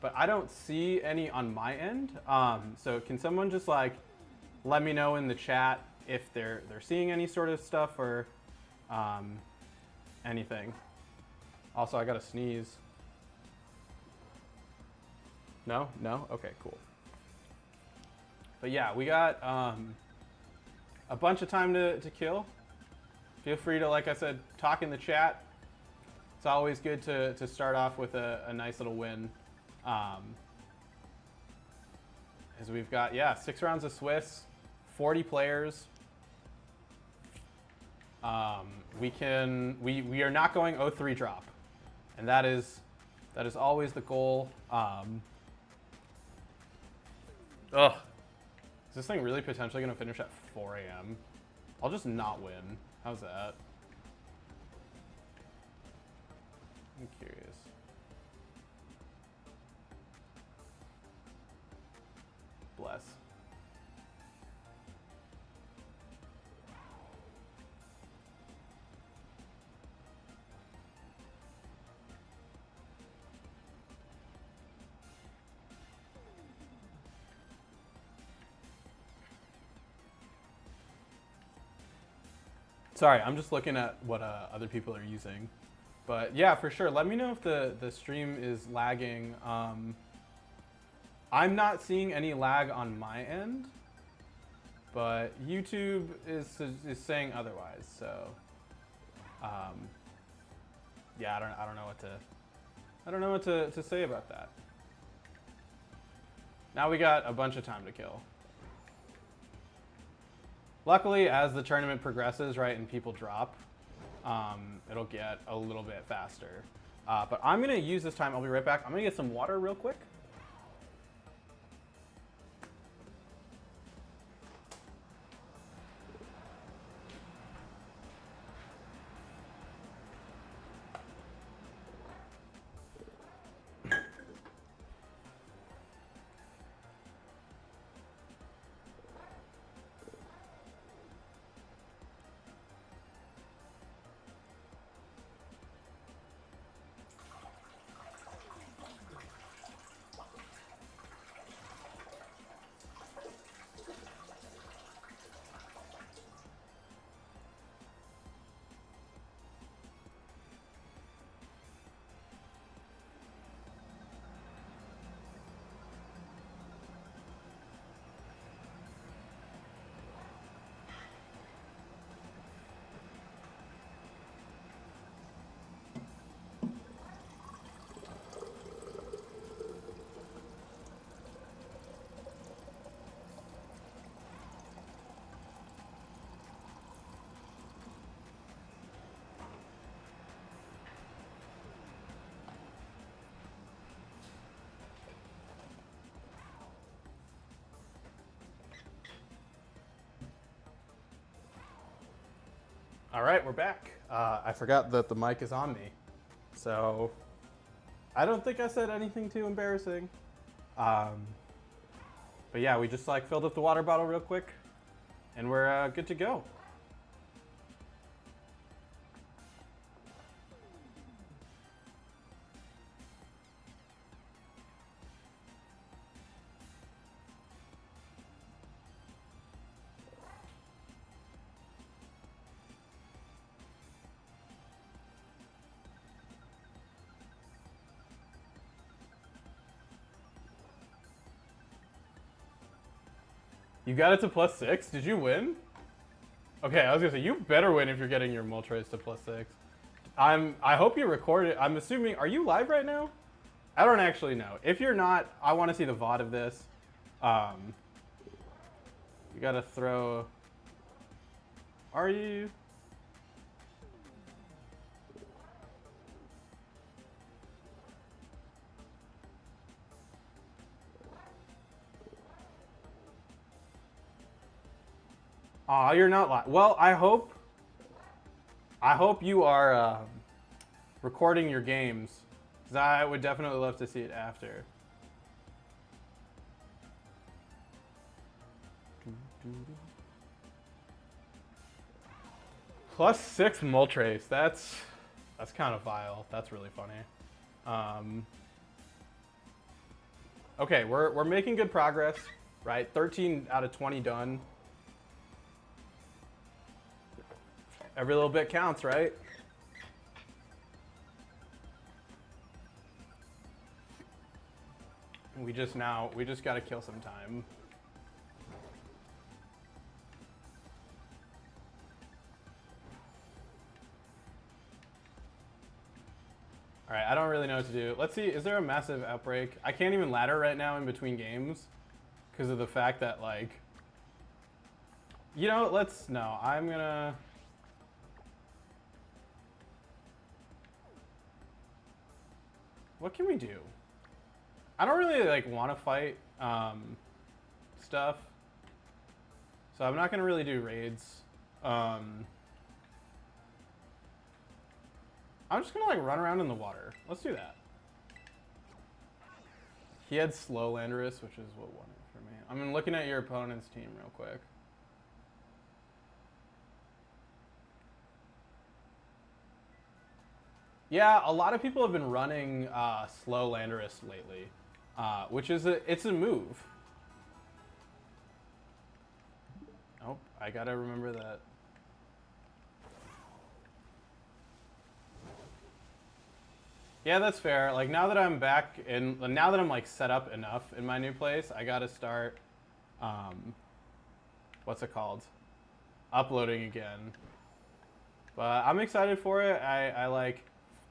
but I don't see any on my end. So can someone just like let me know in the chat if they're seeing any sort of stuff or anything. Also, I gotta sneeze. No? No? Okay, cool. But yeah, we got a bunch of time to kill. Feel free to, like I said, talk in the chat. It's always good to start off with a nice little win. As we've got, yeah, 6 rounds of Swiss, 40 players. We are not going 0-3 drop. And that is always the goal. Ugh. Is this thing really potentially going to finish at 4 a.m.? I'll just not win. How's that? I'm curious. Bless. Sorry, I'm just looking at what other people are using. But yeah, for sure. Let me know if the stream is lagging. I'm not seeing any lag on my end, but YouTube is saying otherwise. So yeah, I don't know what to say about that. Now we got a bunch of time to kill. Luckily, as the tournament progresses, right, and people drop, it'll get a little bit faster. But I'm going to use this time. I'll be right back. I'm going to get some water real quick. All right, we're back. I forgot that the mic is on me. So I don't think I said anything too embarrassing. But yeah, we just like filled up the water bottle real quick and we're good to go. You got it to +6? Did you win? Okay, I was gonna say, you better win if you're getting your mult race to +6. I hope you record it. I'm assuming, are you live right now? I don't actually know. If you're not, I want to see the VOD of this. You gotta throw, are you? Aw, you're not live. Well, I hope you are recording your games, because I would definitely love to see it after. +6 mult race. That's kind of vile. That's really funny. Okay, we're making good progress, right? 13 out of 20 done. Every little bit counts, right? We just gotta kill some time. All right, I don't really know what to do. Let's see, is there a massive outbreak? I can't even ladder right now in between games because of the fact that, like, you know, I'm gonna, what can we do? I don't really, like, want to fight stuff, so I'm not gonna really do raids. I'm just gonna like run around in the water. Let's do that. He had slow Landorus, which is what won it for me. I'm looking at your opponent's team real quick. Yeah, a lot of people have been running slow Landorus lately, which is it's a move. Oh, I gotta remember that. Yeah, that's fair. Like, now that I'm back now that I'm like set up enough in my new place, I gotta start, what's it called? Uploading again. But I'm excited for it. I like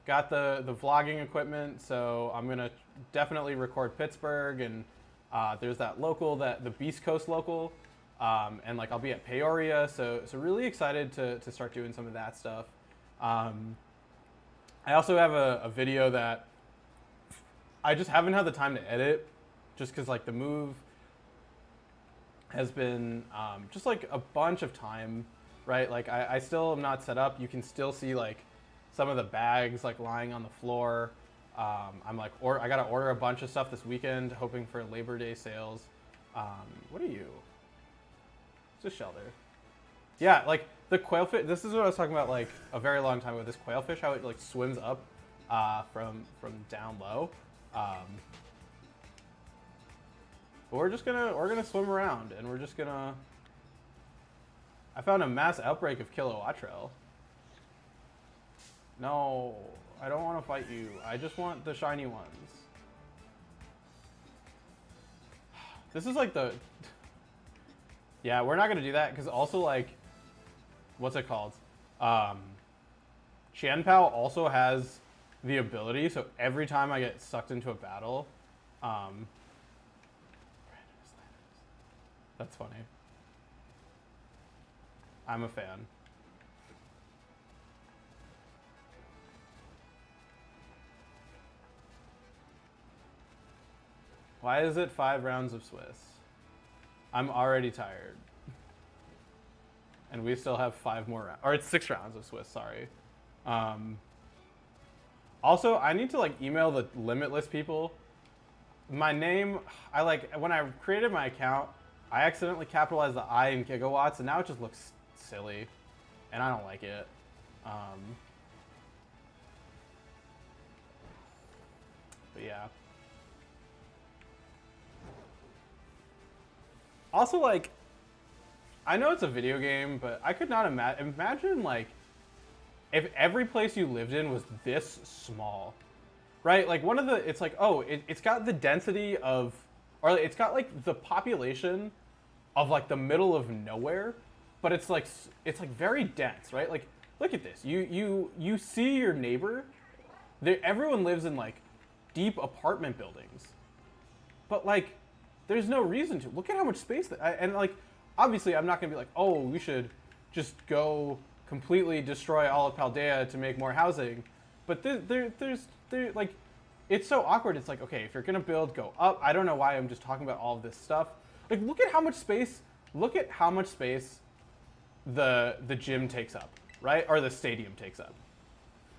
got the vlogging equipment, so I'm gonna definitely record Pittsburgh, and there's that local, the Beast Coast local, and like I'll be at Peoria, so really excited to start doing some of that stuff. I also have a video that I just haven't had the time to edit, just because like the move has been just like a bunch of time, right? Like I still am not set up. You can still see like some of the bags like lying on the floor. I'm like, I gotta order a bunch of stuff this weekend, hoping for Labor Day sales. What are you? It's a shelter. Yeah, like the quailfish. This is what I was talking about like a very long time ago. This quailfish, how it like swims up from down low. But we're gonna swim around, and we're just gonna. I found a mass outbreak of Kilowattrel. No, I don't want to fight you. I just want the shiny ones. This is like the. Yeah, we're not gonna do that because also like. What's it called? Qianpao also has the ability, so every time I get sucked into a battle, that's funny. I'm a fan. Why is it 5 rounds of Swiss? I'm already tired. and we still have 5 more rounds, or it's 6 rounds of Swiss. Sorry. Also, I need to like email the Limitless people. My name, I like when I created my account, I accidentally capitalized the I in gigawatts, and now it just looks silly, and I don't like it. But yeah. Also, like, I know it's a video game, but I could not imagine like if every place you lived in was this small, right? Like one of the, it's like, oh, it's got the density of, or it's got like the population of like the middle of nowhere, but it's like very dense, right? Like, look at this. You see your neighbor. Everyone lives in like deep apartment buildings, but like, there's no reason to. Look at how much space and like, obviously, I'm not gonna be like, oh, we should just go completely destroy all of Paldea to make more housing, but there's like, it's so awkward. It's like, okay, if you're gonna build, go up. I don't know why I'm just talking about all of this stuff. Like, look at how much space. Look at how much space the gym takes up, right? Or the stadium takes up.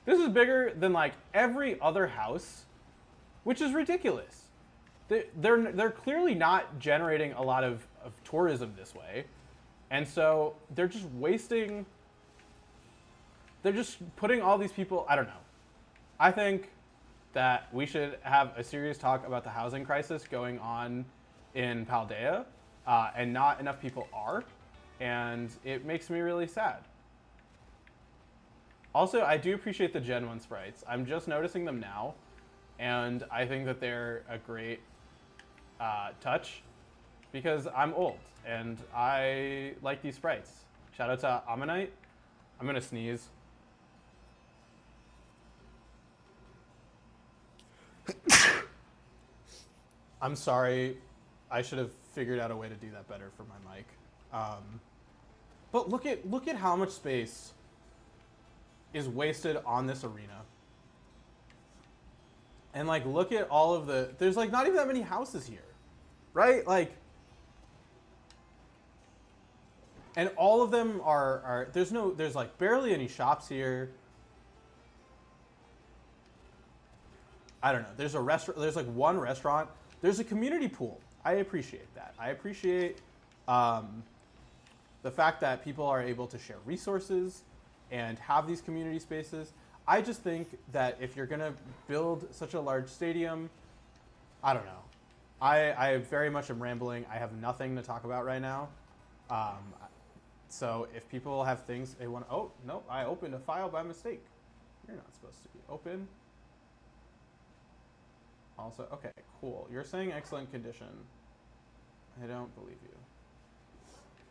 This is bigger than like every other house, which is ridiculous. They're clearly not generating a lot of tourism this way, and so they're just wasting. They're just putting all these people. I don't know. I think that we should have a serious talk about the housing crisis going on in Paldea, and not enough people are, and it makes me really sad. Also, I do appreciate the Gen 1 sprites. I'm just noticing them now, and I think that they're a great touch because I'm old and I like these sprites. Shout out to Ammonite. I'm gonna sneeze. I'm sorry. I should have figured out a way to do that better for my mic. But look at how much space is wasted on this arena. And like, look at all of there's like not even that many houses here, right? Like, and all of them are there's like barely any shops here. I don't know. There's a restaurant. There's like one restaurant. There's a community pool. I appreciate that. I appreciate the fact that people are able to share resources and have these community spaces. I just think that if you're going to build such a large stadium, I don't know. I very much am rambling. I have nothing to talk about right now. So if people have things they want to... Oh, no, I opened a file by mistake. You're not supposed to be open. Also, okay, cool. You're saying excellent condition. I don't believe you.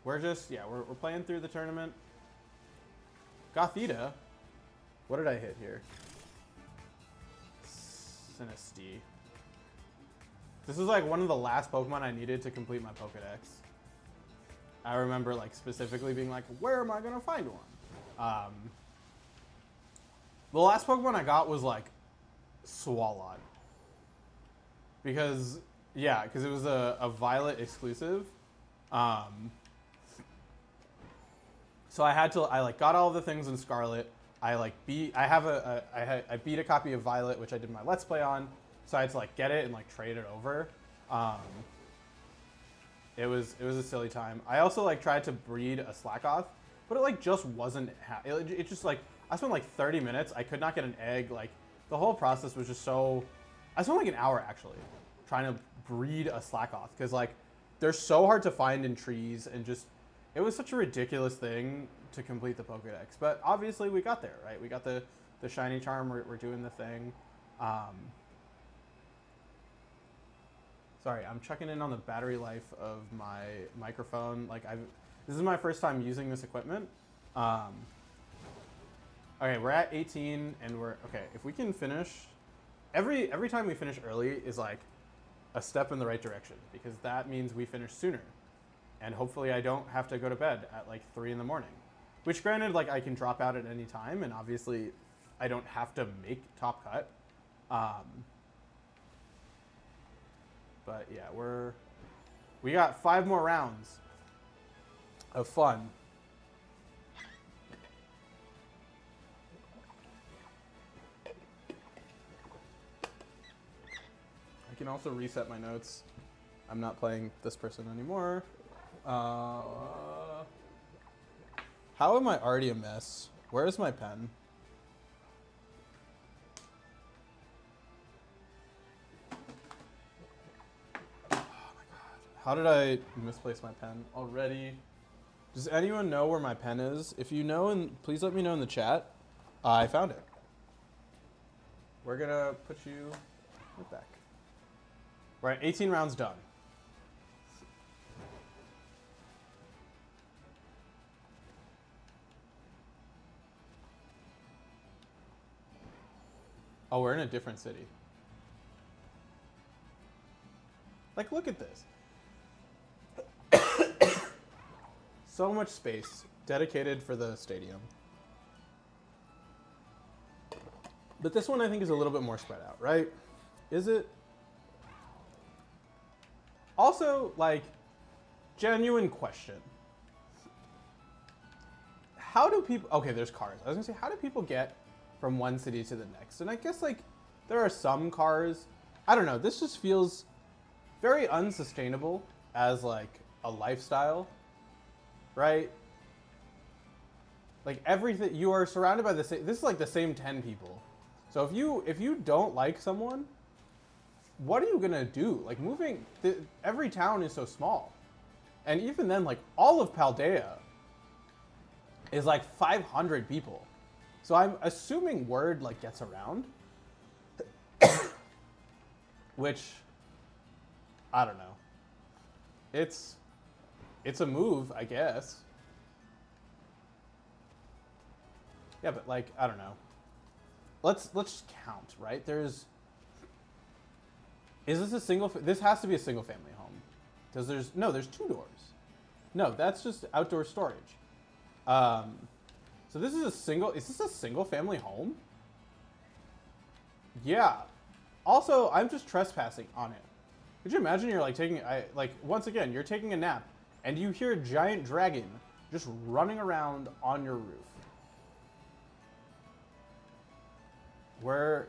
We're just, yeah, we're playing through the tournament. Gothita. What did I hit here? Sinistea. This is like one of the last Pokemon I needed to complete my Pokedex. I remember like specifically being like, where am I gonna find one? The last Pokemon I got was like Swalot. Because, yeah, because it was a Violet exclusive. So I like got all the things in Scarlet. I beat a copy of Violet, which I did my Let's Play on. So I had to like get it and like trade it over. It was a silly time. I also like tried to breed a Slackoth, but it like just wasn't. It just like I spent like 30 minutes. I could not get an egg. Like the whole process was just so. I spent like an hour actually trying to breed a Slackoth because like they're so hard to find in trees and just it was such a ridiculous thing to complete the Pokedex. But obviously we got there, right? We got the shiny charm. We're doing the thing. Sorry, I'm checking in on the battery life of my microphone. Like this is my first time using this equipment. Okay, we're at 18 and we're okay. If we can finish, every time we finish early is like a step in the right direction because that means we finish sooner, and hopefully I don't have to go to bed at like 3 in the morning. Which granted, like I can drop out at any time, and obviously I don't have to make top cut. But yeah, we got 5 more rounds of fun. can also reset my notes. I'm not playing this person anymore. How am I already a mess? Where is my pen? Oh my god. How did I misplace my pen already? Does anyone know where my pen is? If you know, and please let me know in the chat. I found it. We're gonna put you right back. We're at 18 rounds done. Oh, we're in a different city. Like, look at this. So much space dedicated for the stadium. But this one I think is a little bit more spread out, right? Is it? Also, like, genuine question. How do people, okay, there's cars. I was gonna say, how do people get from one city to the next? And I guess, like, there are some cars. I don't know, this just feels very unsustainable as, like, a lifestyle, right? Like, everything, you are surrounded by the same, this is like the same 10 people. So if you don't like someone, what are you gonna do? Like, moving, every town is so small. And even then, like, all of Paldea is like 500 people. So I'm assuming word, like, gets around. Which, I don't know. It's a move, I guess. Yeah, but, like, I don't know. Let's just count, right? Is this a single, this has to be a single family home. Because there's 2 doors. No, that's just outdoor storage. So this is is this a single family home? Yeah. Also, I'm just trespassing on it. Could you imagine you're like once again, you're taking a nap and you hear a giant dragon just running around on your roof. We're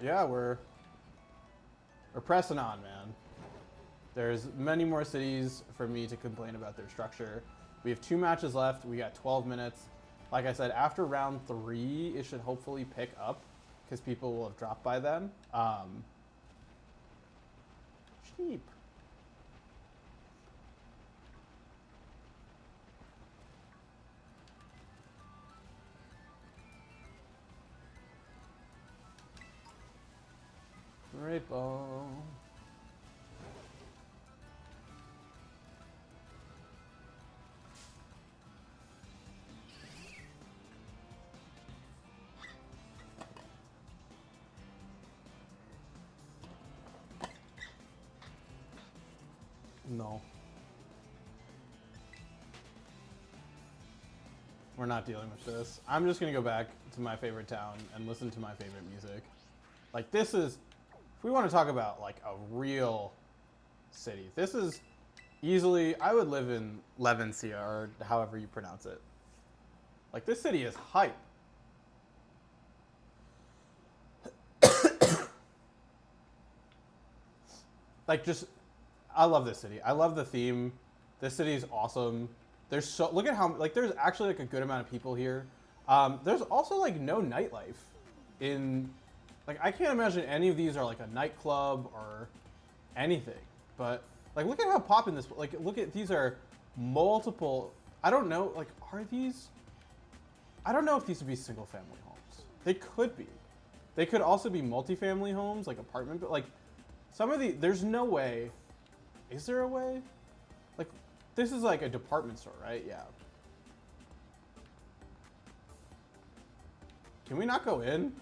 pressing on, man. There's many more cities for me to complain about their structure. We have 2 matches left. We got 12 minutes. Like I said, after round 3, it should hopefully pick up because people will have dropped by then. Cheap. Great ball. No. We're not dealing with this. I'm just gonna go back to my favorite town and listen to my favorite music. Like, this is, if we want to talk about, like, a real city, this is easily, I would live in Levencia, or however you pronounce it. Like, this city is hype. Like, just, I love this city. I love the theme. This city is awesome. Look at how, like, there's actually, like, a good amount of people here. There's also, like, no nightlife in, like, I can't imagine any of these are, like, a nightclub or anything. But, like, look at how poppin' this, like, look at, these are multiple, I don't know, like, are these, I don't know if these would be single family homes. They could be. They could also be multifamily homes, like apartment, but, like, some of the, there's no way. Is there a way? Like, this is like a department store, right? Yeah. Can we not go in?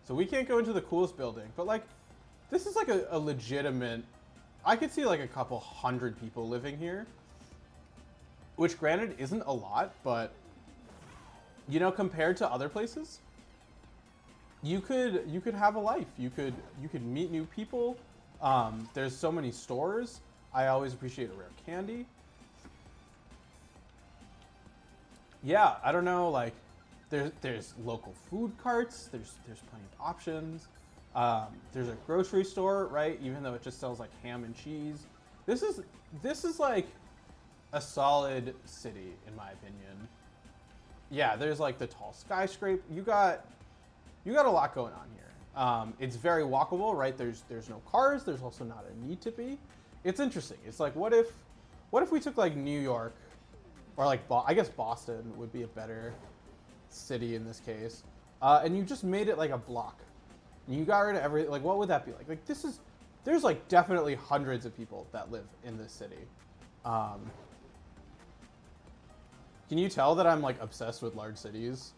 So we can't go into the coolest building, but, like, this is like a legitimate, I could see like a couple hundred people living here, which granted isn't a lot, but, you know, compared to other places, you could have a life. You could meet new people. There's so many stores. I always appreciate a rare candy. Yeah, I don't know, like, there's local food carts. There's plenty of options. There's a grocery store, right? Even though it just sells like ham and cheese. This is like a solid city in my opinion. Yeah, there's like the tall skyscraper. You got a lot going on here. It's very walkable, right? There's no cars. There's also not a need to be. It's interesting. It's like what if we took like New York, or like I guess Boston would be a better city in this case, and you just made it like a block. And you got rid of everything. Like what would that be like? Like there's like definitely hundreds of people that live in this city. Can you tell that I'm like obsessed with large cities?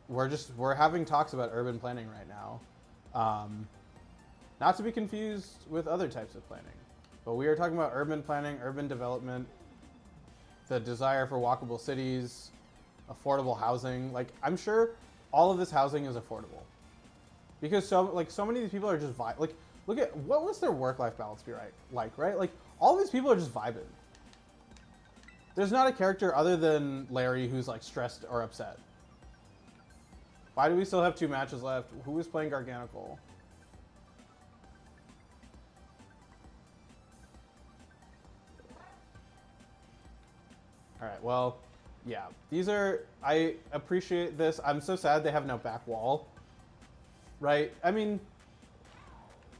We're having talks about urban planning right now. Not to be confused with other types of planning, but we are talking about urban planning, urban development, the desire for walkable cities, affordable housing. Like I'm sure all of this housing is affordable because so many of these people are just like, look at what was their work-life balance be right? Like all these people are just vibing. There's not a character other than Larry who's like stressed or upset. Why do we still have 2 matches left? Who is playing Garganical? All right, well, yeah. I appreciate this. I'm so sad they have no back wall. Right? I mean,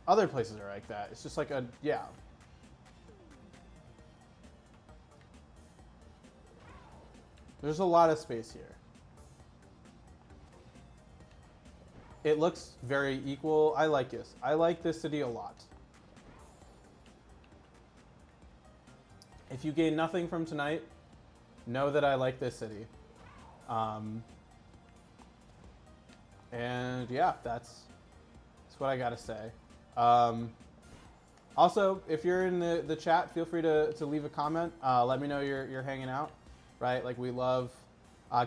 other places are like that. It's just like yeah. There's a lot of space here. It looks very equal. I like this. I like this city a lot. If you gain nothing from tonight, know that I like this city. And yeah, that's what I gotta say. Also, if you're in the chat, feel free to leave a comment. Let me know you're hanging out. Right? Like we love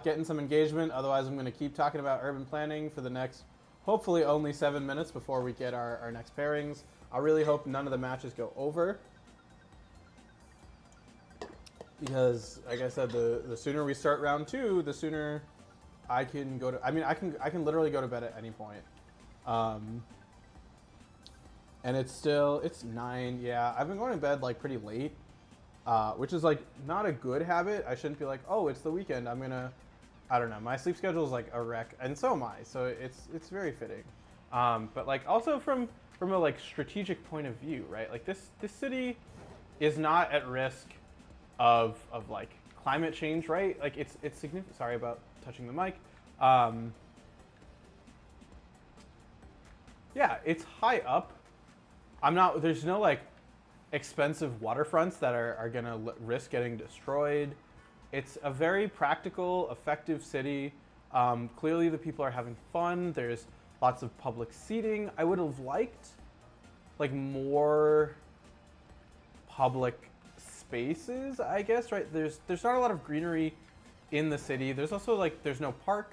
getting some engagement. Otherwise, I'm going to keep talking about urban planning for the next, hopefully only 7 minutes before we get our next pairings. I really hope none of the matches go over. Because, like I said, the sooner we start round 2, the sooner I can go to, I mean, I can literally go to bed at any point. And it's 9, yeah. I've been going to bed like pretty late. Which is like not a good habit. I shouldn't be like, oh, it's the weekend. I don't know. My sleep schedule is like a wreck, and so am I. So it's very fitting. But like also from a like strategic point of view, right? Like this city is not at risk of like climate change, right? Like it's significant. Sorry about touching the mic. Yeah, it's high up. There's no like expensive waterfronts that are going to risk getting destroyed. It's a very practical, effective city. Clearly the people are having fun. There's lots of public seating. I would have liked like more public spaces, I guess, right? There's not a lot of greenery in the city. There's also like, there's no park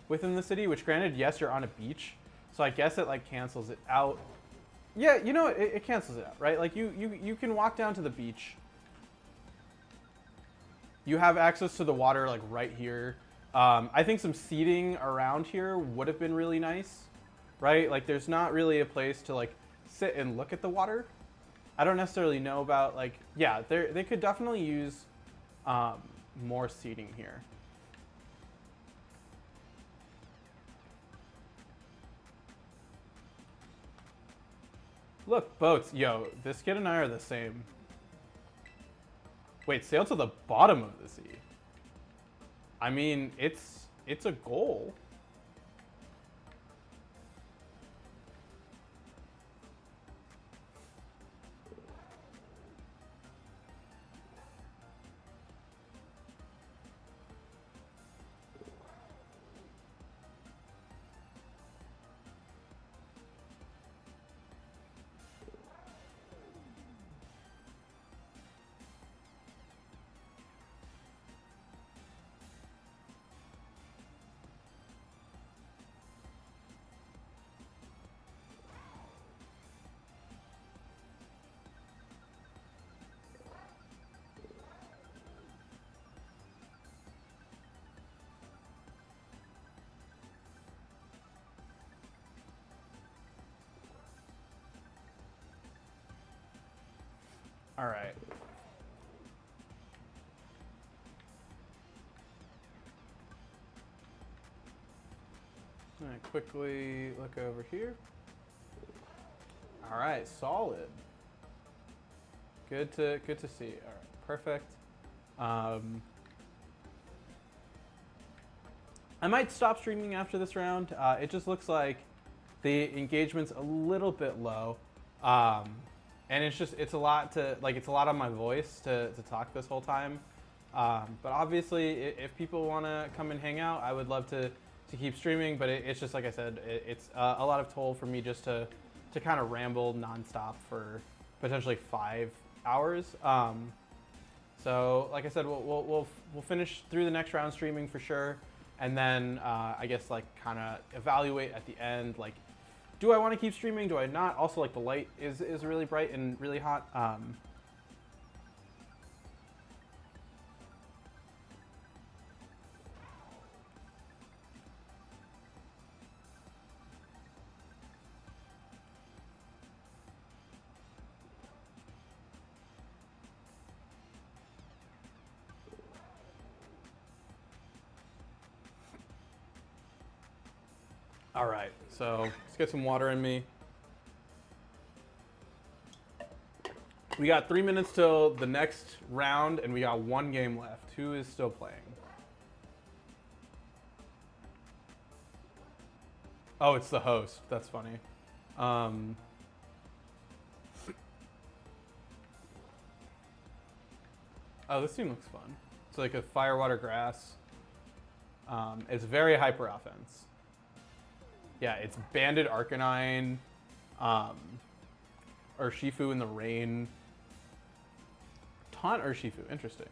within the city, which granted, yes, you're on a beach. So I guess it like cancels it out. Yeah, you know, it cancels it out, right? Like you can walk down to the beach. You have access to the water like right here. I think some seating around here would have been really nice, right? Like there's not really a place to like sit and look at the water. I don't necessarily know about like, yeah, they could definitely use more seating here. Look, boats. Yo, this kid and I are the same. Wait, sail to the bottom of the sea. I mean, it's a goal. All right. I'm gonna quickly look over here. All right, solid. Good to see. All right, perfect. I might stop streaming after this round. It just looks like the engagement's a little bit low, and it's a lot on my voice to talk this whole time. But obviously, if people want to come and hang out, I would love to keep streaming. But it's just like I said, it's a lot of toll for me just to kind of ramble nonstop for potentially 5 hours. So like I said, we'll finish through the next round streaming for sure, and then I guess like kind of evaluate at the end, like, do I want to keep streaming? Do I not? Also, like, the light is really bright and really hot. All right, so let's get some water in me. We got 3 minutes till the next round, and we got 1 game left. Who is still playing? Oh, it's the host. That's funny. Oh, this team looks fun. It's like a fire, water, grass. It's very hyper offense. Yeah, it's Banded Arcanine, Urshifu in the rain. Taunt Urshifu, interesting.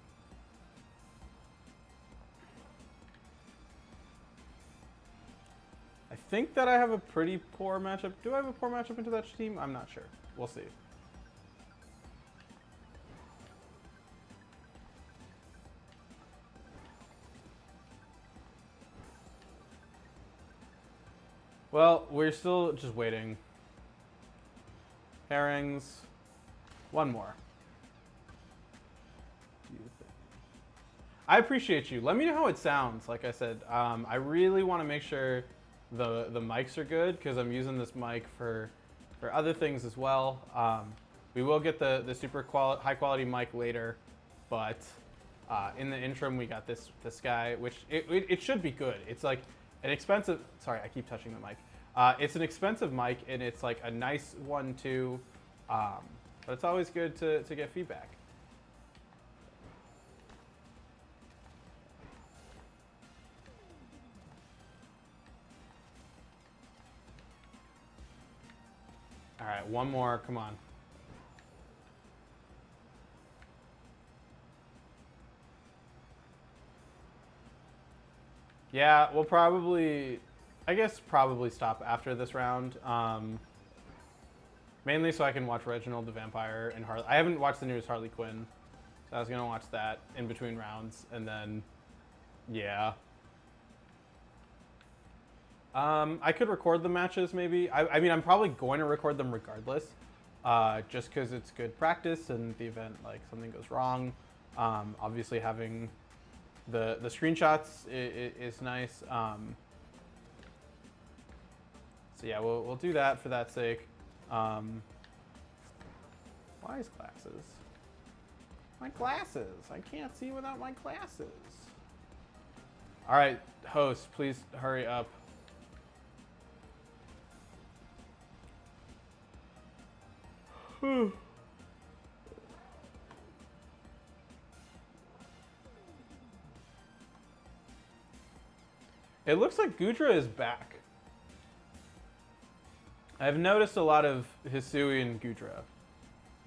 I think that I have a pretty poor matchup. Do I have a poor matchup into that team? I'm not sure. We'll see. Well, we're still just waiting. Herrings. 1 more. I appreciate you. Let me know how it sounds. Like I said, I really want to make sure the mics are good because I'm using this mic for other things as well. We will get the super high quality mic later, but in the interim we got this guy, which it should be good. It's like an expensive. Sorry, I keep touching the mic. It's an expensive mic and it's like a nice one too, but it's always good to get feedback. All right, 1 more, come on. Yeah, we'll probably stop after this round. Mainly so I can watch Reginald the Vampire and Harley. I haven't watched the newest Harley Quinn, so I was gonna watch that in between rounds, and then, yeah. I could record the matches maybe. I mean, I'm probably going to record them regardless, just because it's good practice and the event, like, something goes wrong. Obviously having the screenshots is nice. So yeah, we'll do that for that sake. Wise glasses. My glasses. I can't see without my glasses. All right, host, please hurry up. It looks like Gudra is back. I've noticed a lot of Hisui and Gudra,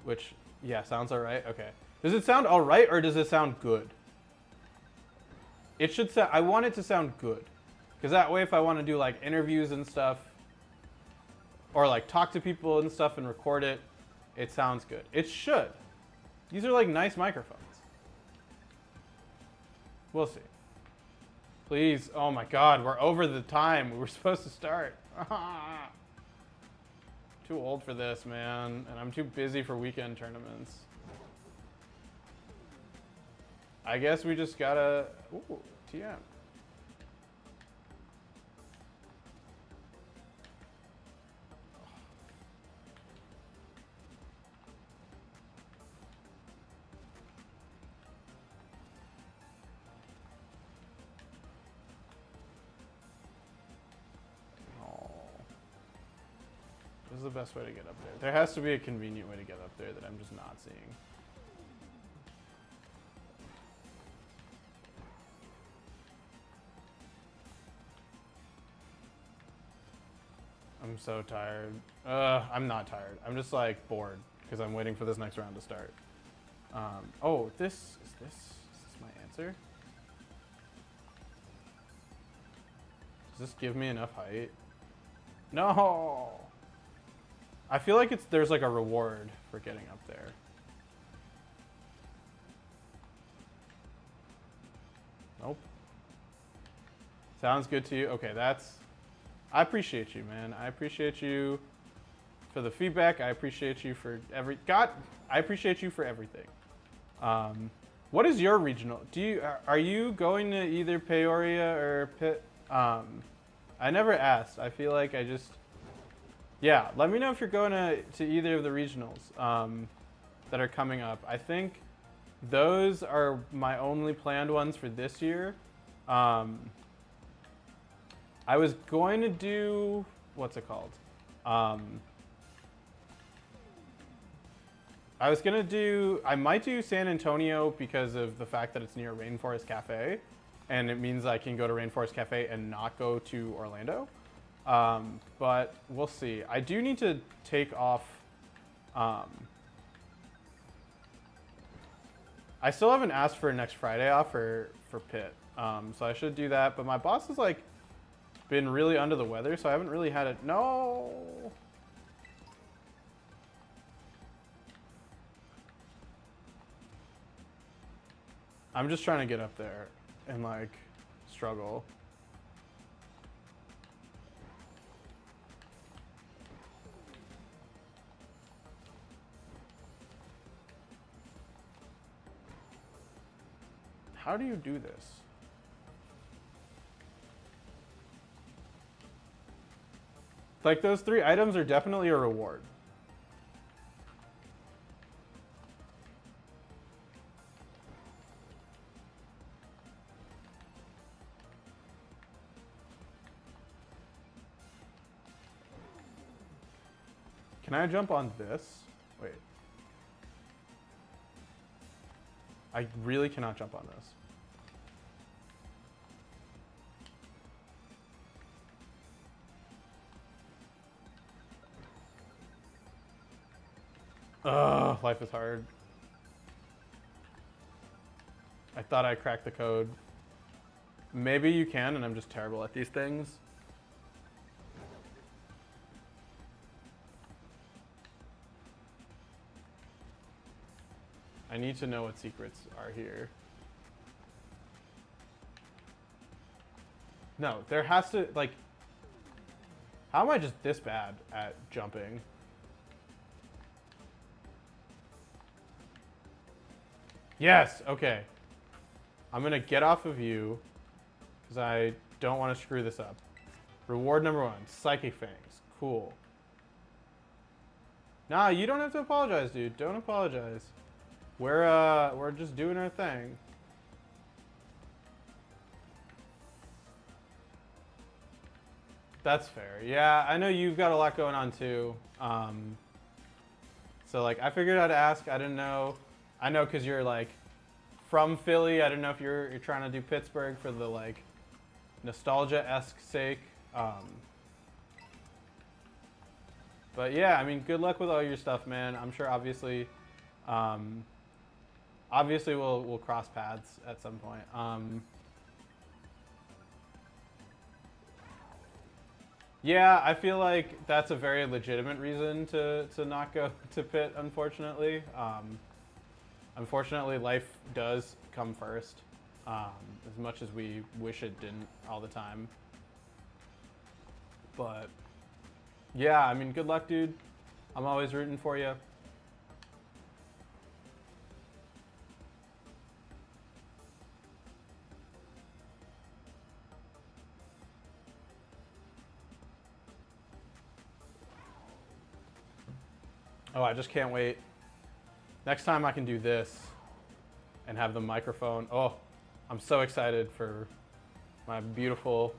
which, yeah, sounds all right. Okay. Does it sound all right or does it sound good? It should sound, I want it to sound good. Because that way if I want to do like interviews and stuff, or like talk to people and stuff and record it, it sounds good. It should. These are like nice microphones. We'll see. Please, oh my God, we're over the time we were supposed to start. Too old for this, man, and I'm too busy for weekend tournaments. I guess we just gotta. Ooh, TM. This is the best way to get up there. There has to be a convenient way to get up there that I'm just not seeing. I'm so tired. I'm not tired. I'm just like bored because I'm waiting for this next round to start. Oh, is this my answer? Does this give me enough height? No. I feel like there's like a reward for getting up there. Nope. Sounds good to you. Okay, I appreciate you, man. I appreciate you for the feedback. I appreciate you for I appreciate you for everything. What is your regional? Are you going to either Peoria or Pitt? I never asked. I feel like yeah, let me know if you're going to either of the regionals that are coming up. I think those are my only planned ones for this year. I was going to do, what's it called? I might do San Antonio because of the fact that it's near Rainforest Cafe, and it means I can go to Rainforest Cafe and not go to Orlando. But we'll see. I do need to take off. I still haven't asked for next Friday off for Pitt, so I should do that. But my boss has like been really under the weather, so I haven't really had it. No. I'm just trying to get up there and like struggle. How do you do this? Like those 3 items are definitely a reward. Can I jump on this? Wait. I really cannot jump on this. Ugh, life is hard. I thought I cracked the code. Maybe you can, and I'm just terrible at these things. I need to know what secrets are here. No, there has to, like, how am I just this bad at jumping? Yes, okay. I'm gonna get off of you because I don't want to screw this up. Reward number 1, Psychic Fangs. Cool. Nah, you don't have to apologize, dude. Don't apologize. We're just doing our thing. That's fair. Yeah, I know you've got a lot going on too. So like, I figured I'd ask. I didn't know. I know because you're like from Philly. I didn't know if you're trying to do Pittsburgh for the like nostalgia-esque sake. But yeah, I mean, good luck with all your stuff, man. I'm sure obviously we'll cross paths at some point. Yeah, I feel like that's a very legitimate reason to not go to Pitt, unfortunately. Unfortunately, life does come first, as much as we wish it didn't all the time. But yeah, I mean, good luck, dude. I'm always rooting for you. Oh, I just can't wait. Next time I can do this and have the microphone. Oh, I'm so excited for my beautiful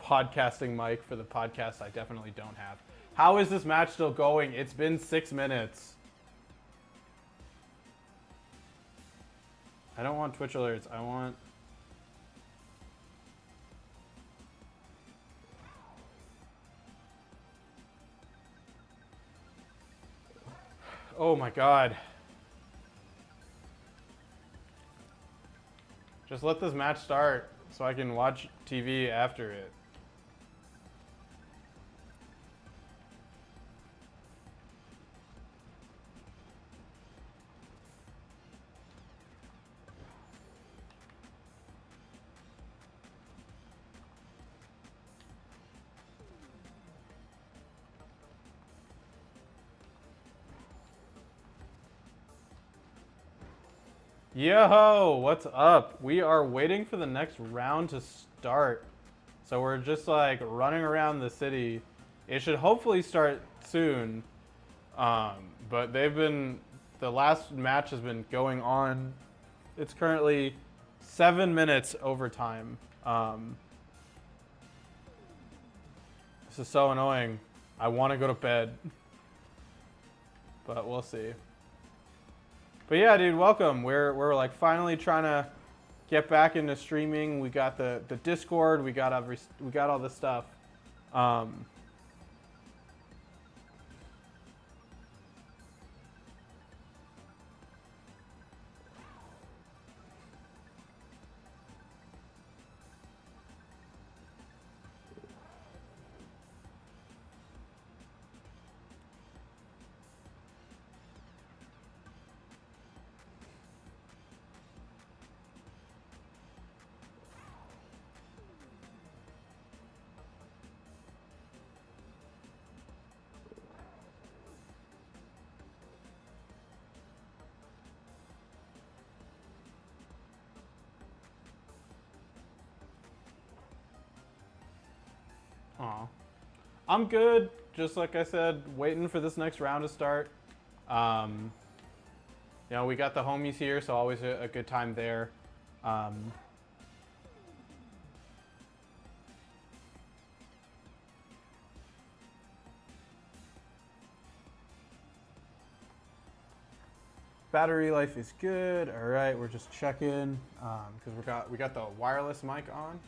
podcasting mic for the podcast I definitely don't have. How is this match still going? It's been 6 minutes. I don't want Twitch alerts. I want... Oh my god. Just let this match start so I can watch TV after it. Yo, what's up? We are waiting for the next round to start. So we're just like running around the city. It should hopefully start soon. But the last match has been going on. It's currently 7 minutes overtime. This is so annoying. I want to go to bed. But we'll see. But yeah, dude, welcome. We're like finally trying to get back into streaming. We got the Discord. We got all this stuff. Aw. I'm good. Just like I said, waiting for this next round to start. You know, we got the homies here, so always a good time there. Battery life is good. All right, we're just checking because we got the wireless mic on.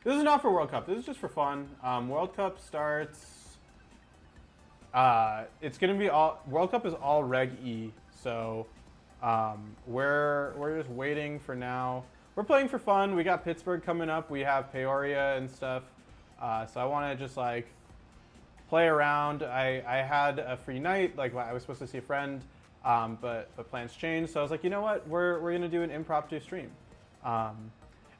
This is not for World Cup. This is just for fun. World Cup starts. It's gonna be World Cup is all Reg E, so we're just waiting for now. We're playing for fun. We got Pittsburgh coming up. We have Peoria and stuff. So I want to just like play around. I had a free night. Like I was supposed to see a friend, but plans changed. So I was like, you know what? We're gonna do an impromptu stream.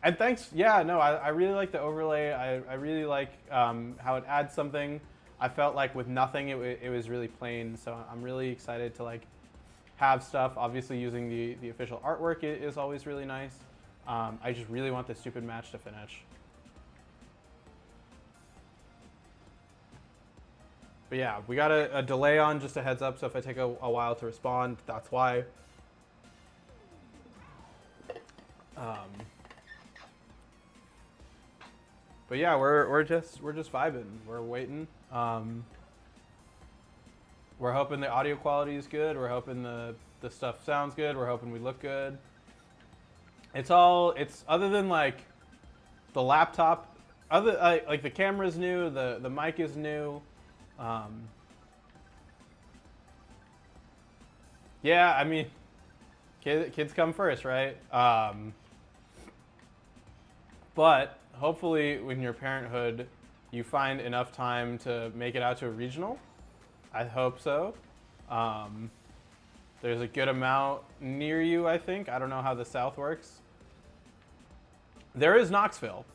And thanks, yeah, no, I really like the overlay. I really like how it adds something. I felt like with nothing, it was really plain. So I'm really excited to like have stuff. Obviously using the official artwork is always really nice. I just really want this stupid match to finish. But yeah, we got a delay on, just a heads up. So if I take a while to respond, that's why. But yeah, we're just vibing. We're waiting. We're hoping the audio quality is good. We're hoping the stuff sounds good. We're hoping we look good. It's other than like the laptop, like the camera's new, the mic is new. Yeah, I mean, kids come first, right? But hopefully in your parenthood, you find enough time to make it out to a regional. I hope so. There's a good amount near you, I think. I don't know how the South works. There is Knoxville.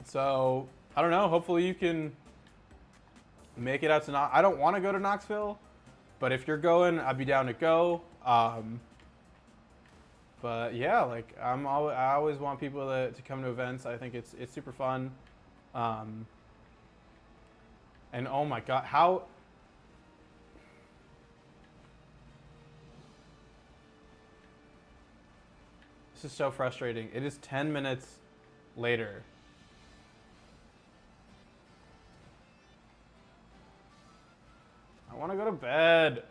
So, I don't know. Hopefully you can make it out to I don't want to go to Knoxville, but if you're going, I'd be down to go. But yeah, like I always want people to come to events. I think it's super fun. And oh my god, how... This is so frustrating. It is 10 minutes later. I want to go to bed.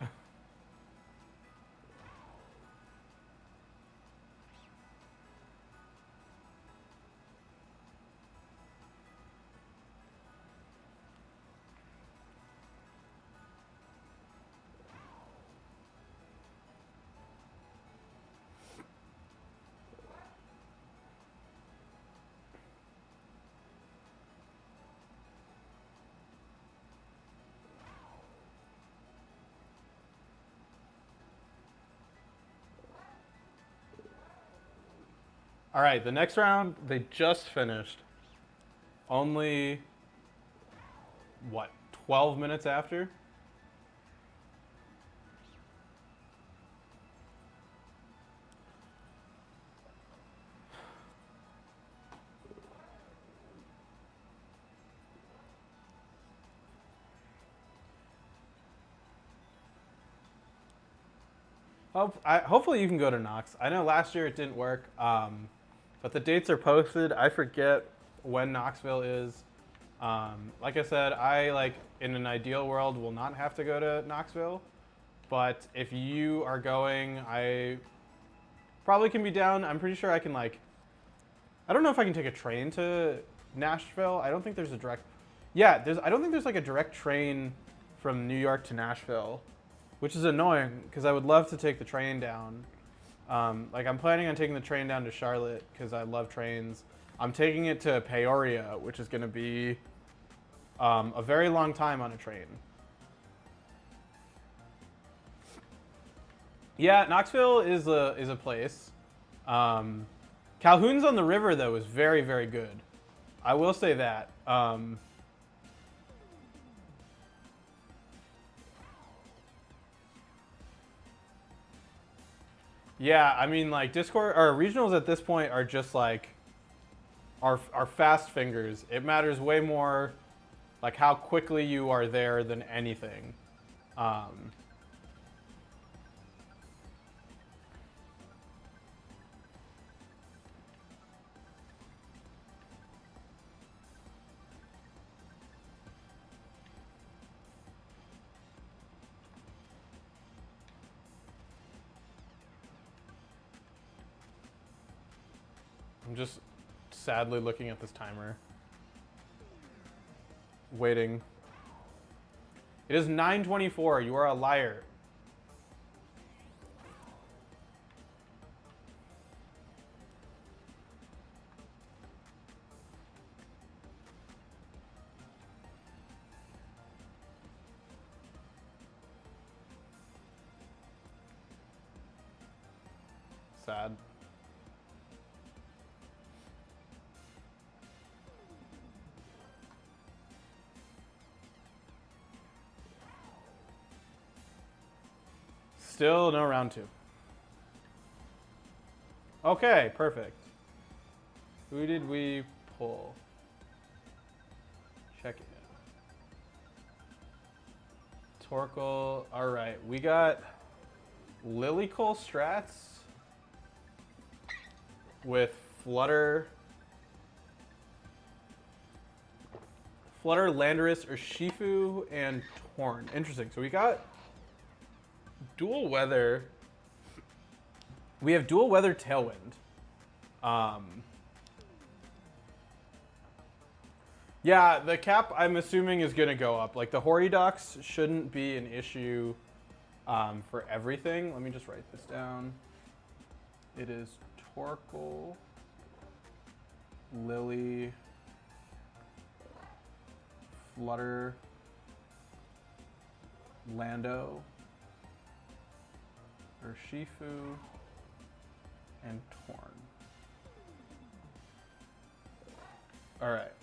All right, the next round, they just finished. Only, what, 12 minutes after? Hopefully you can go to Knox. I know last year it didn't work, but the dates are posted. I forget when Knoxville is. Like I said, in an ideal world, will not have to go to Knoxville. But if you are going, I probably can be down. I'm pretty sure I can I don't know if I can take a train to Nashville. I don't think there's a direct, yeah, I don't think there's a direct train from New York to Nashville, which is annoying because I would love to take the train down. I'm planning on taking the train down to Charlotte because I love trains. I'm taking it to Peoria, which is going to be a very long time on a train. Yeah, Knoxville is a place. Calhoun's on the River, though, is very, very good. I will say that. Yeah, I mean, Discord or regionals at this point are just are fast fingers. It matters way more how quickly you are there than anything. I'm just sadly looking at this timer. Waiting. It is 9:24. You are a liar. Sad. Still no round two. Okay, perfect. Who did we pull? Check it out. Torkoal. All right, we got Lilycole strats with Flutter, Landorus, Urshifu, and Torn. Interesting. So we got dual weather. We have dual weather Tailwind. Yeah, the cap I'm assuming is gonna go up. The Horidox shouldn't be an issue for everything. Let me just write this down. It is Torkoal, Lily, Flutter, Lando, Urshifu, and Torn. All right.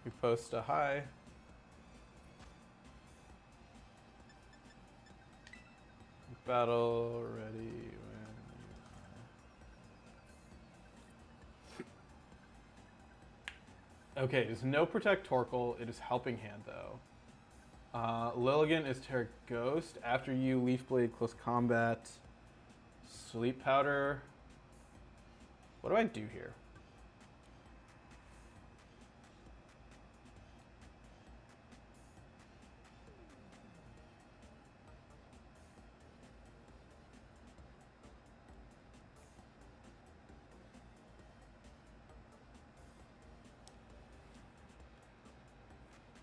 We post a hi. Battle ready. Okay, it's no Protect Torkoal. It is Helping Hand, though. Lilligant is Terra Ghost. After you, Leaf Blade, Close Combat, Sleep Powder. What do I do here?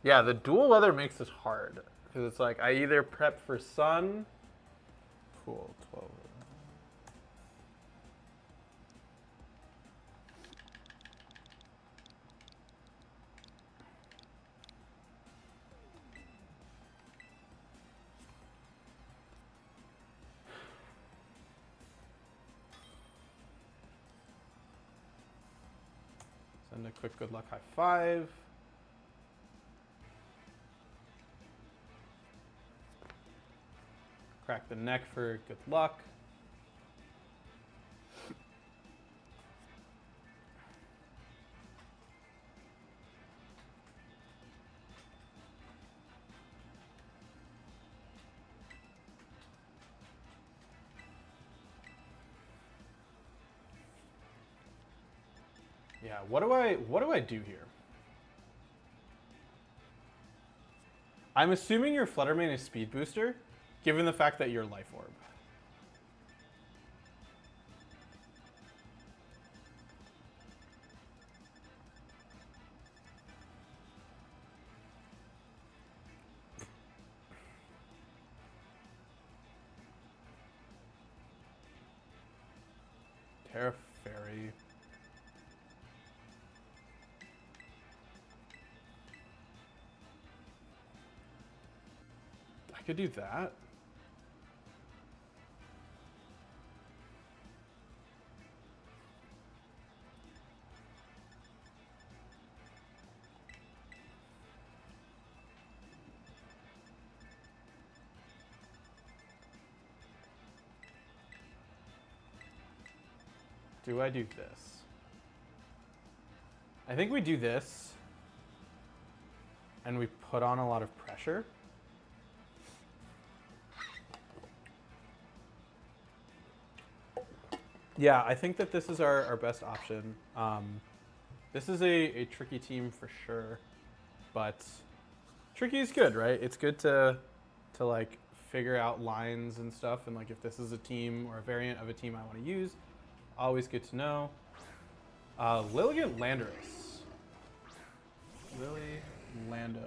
Yeah, the dual weather makes this hard. Because it's like, I either prep for sun. Cool, 12. Send a quick good luck high five. Crack the neck for good luck. Yeah, what do I do here? I'm assuming your Fluttermane is Speed Booster, given the fact that you're Life Orb. Terra Fairy. I could do that. Do I do this? I think we do this, and we put on a lot of pressure. Yeah, I think that this is our best option. This is a tricky team for sure, but tricky is good, right? It's good to like figure out lines and stuff, and like if this is a team or a variant of a team I want to use, always good to know. Lilligant Landorus. Lily Lando.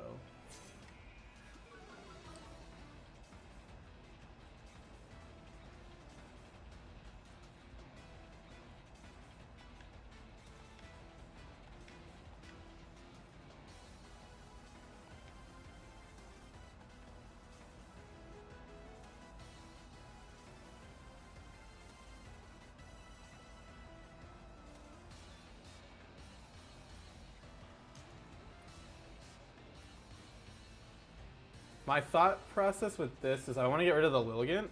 My thought process with this is I want to get rid of the Lilligant.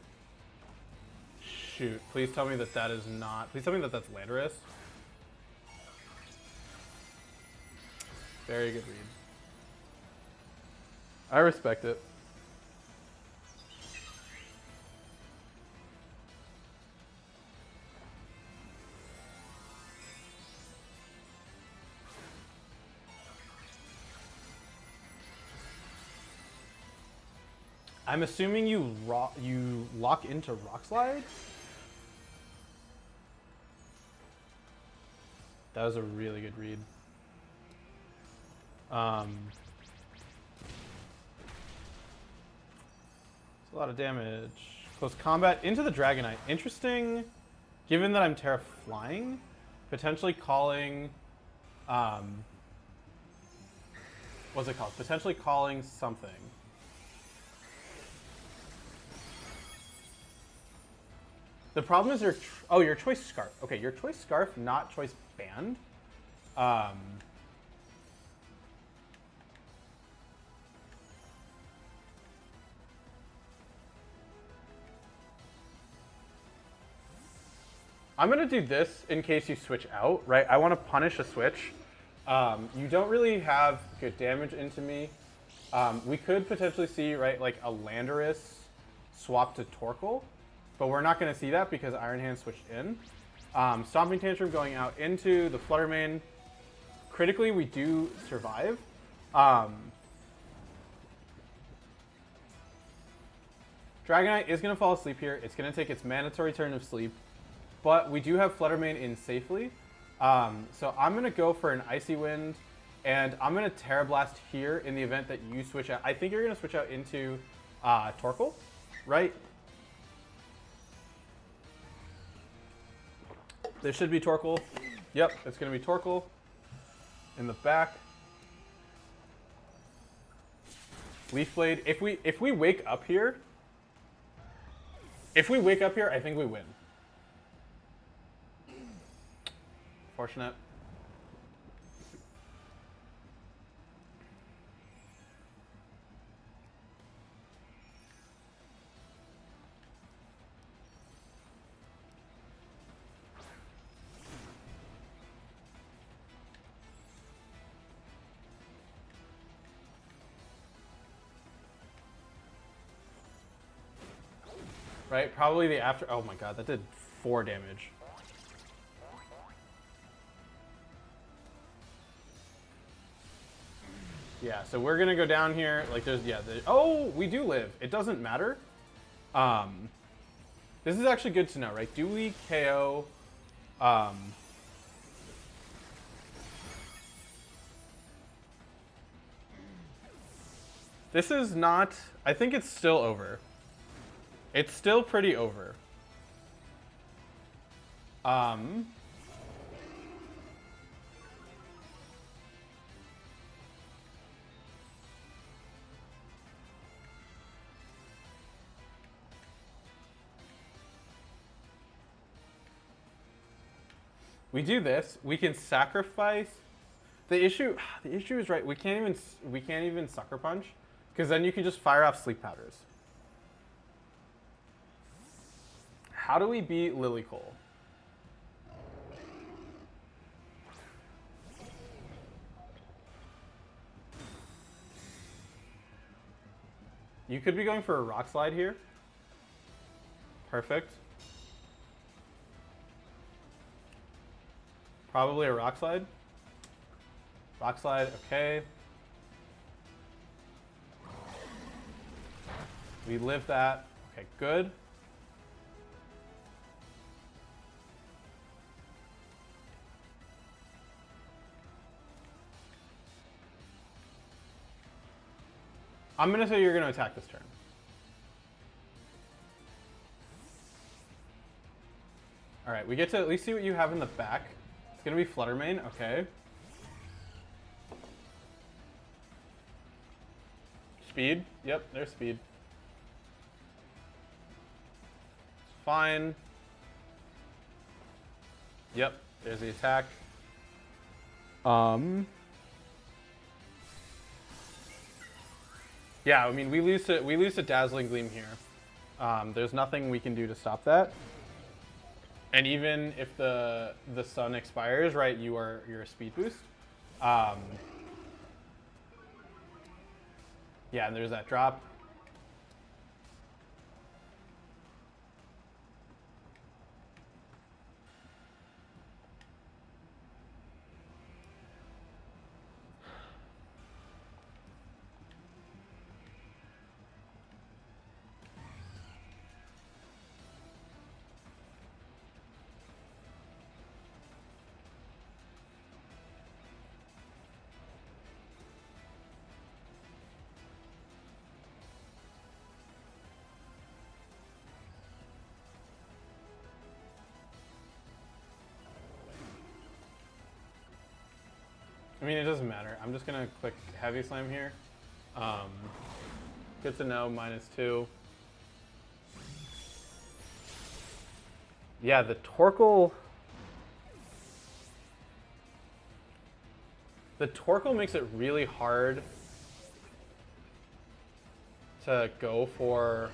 Shoot, please tell me that that is not... Please tell me that that's Landorus. Very good read. I respect it. I'm assuming you lock into Rock Slide? That was a really good read. It's a lot of damage. Close combat into the Dragonite. Interesting, given that I'm Terra Flying, potentially calling, what's it called? Potentially calling something. The problem is your choice Scarf. Okay, your choice Scarf, not choice Band. I'm gonna do this in case you switch out, right? I want to punish a switch. You don't really have good damage into me. We could potentially see, right, like a Landorus swap to Torkoal, but we're not going to see that because Iron Hand switched in. Stomping Tantrum going out into the Flutter Mane. Critically, we do survive. Dragonite is going to fall asleep here. It's going to take its mandatory turn of sleep, but we do have Flutter Mane in safely. So I'm going to go for an Icy Wind, and I'm going to Terra Blast here in the event that you switch out. I think you're going to switch out into Torkoal, right? This should be Torkoal. Yep, it's going to be Torkoal in the back. Leaf Blade. If we wake up here, I think we win. Fortunate. Right, probably the after. Oh my god, that did 4 damage. Yeah, so we're gonna go down here. Like, there's oh, we do live. It doesn't matter. This is actually good to know, right? Do we KO? This is not. I think it's still over. It's still pretty over. We do this. We can sacrifice. The issue is, right. We can't even Sucker Punch, because then you can just fire off Sleep Powders. How do we beat Lilycole? You could be going for a Rock Slide here. Perfect. Probably a Rock Slide. Rock Slide, okay. We live that. Okay, good. I'm going to say you're going to attack this turn. All right, we get to at least see what you have in the back. It's going to be Flutter Mane, okay. Speed, yep, there's speed. It's fine. Yep, there's the attack. Yeah, I mean, we lose to Dazzling Gleam here. There's nothing we can do to stop that. And even if the sun expires, right, you're a speed boost. Yeah, and there's that drop. I mean, it doesn't matter. I'm just going to click Heavy Slam here. Good to know, -2. Yeah, the Torkoal... The Torkoal makes it really hard to go for...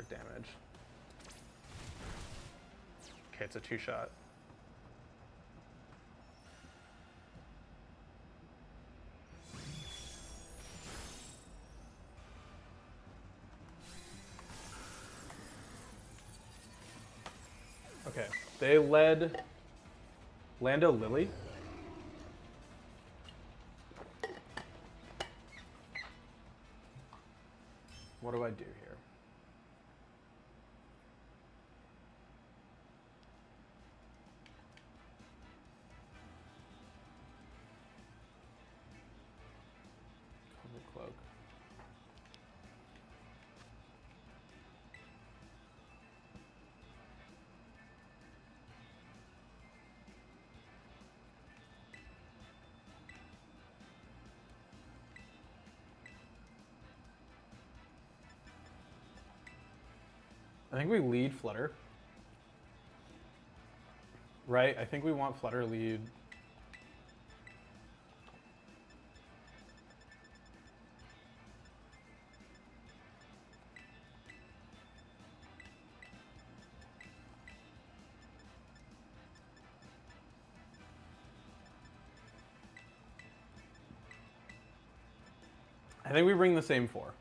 damage. Okay, it's a 2-shot. Okay, they led Lando Lily. What do I do here? Cloak. I think we lead Flutter. Right? I think we want Flutter lead. I think we bring the same 4.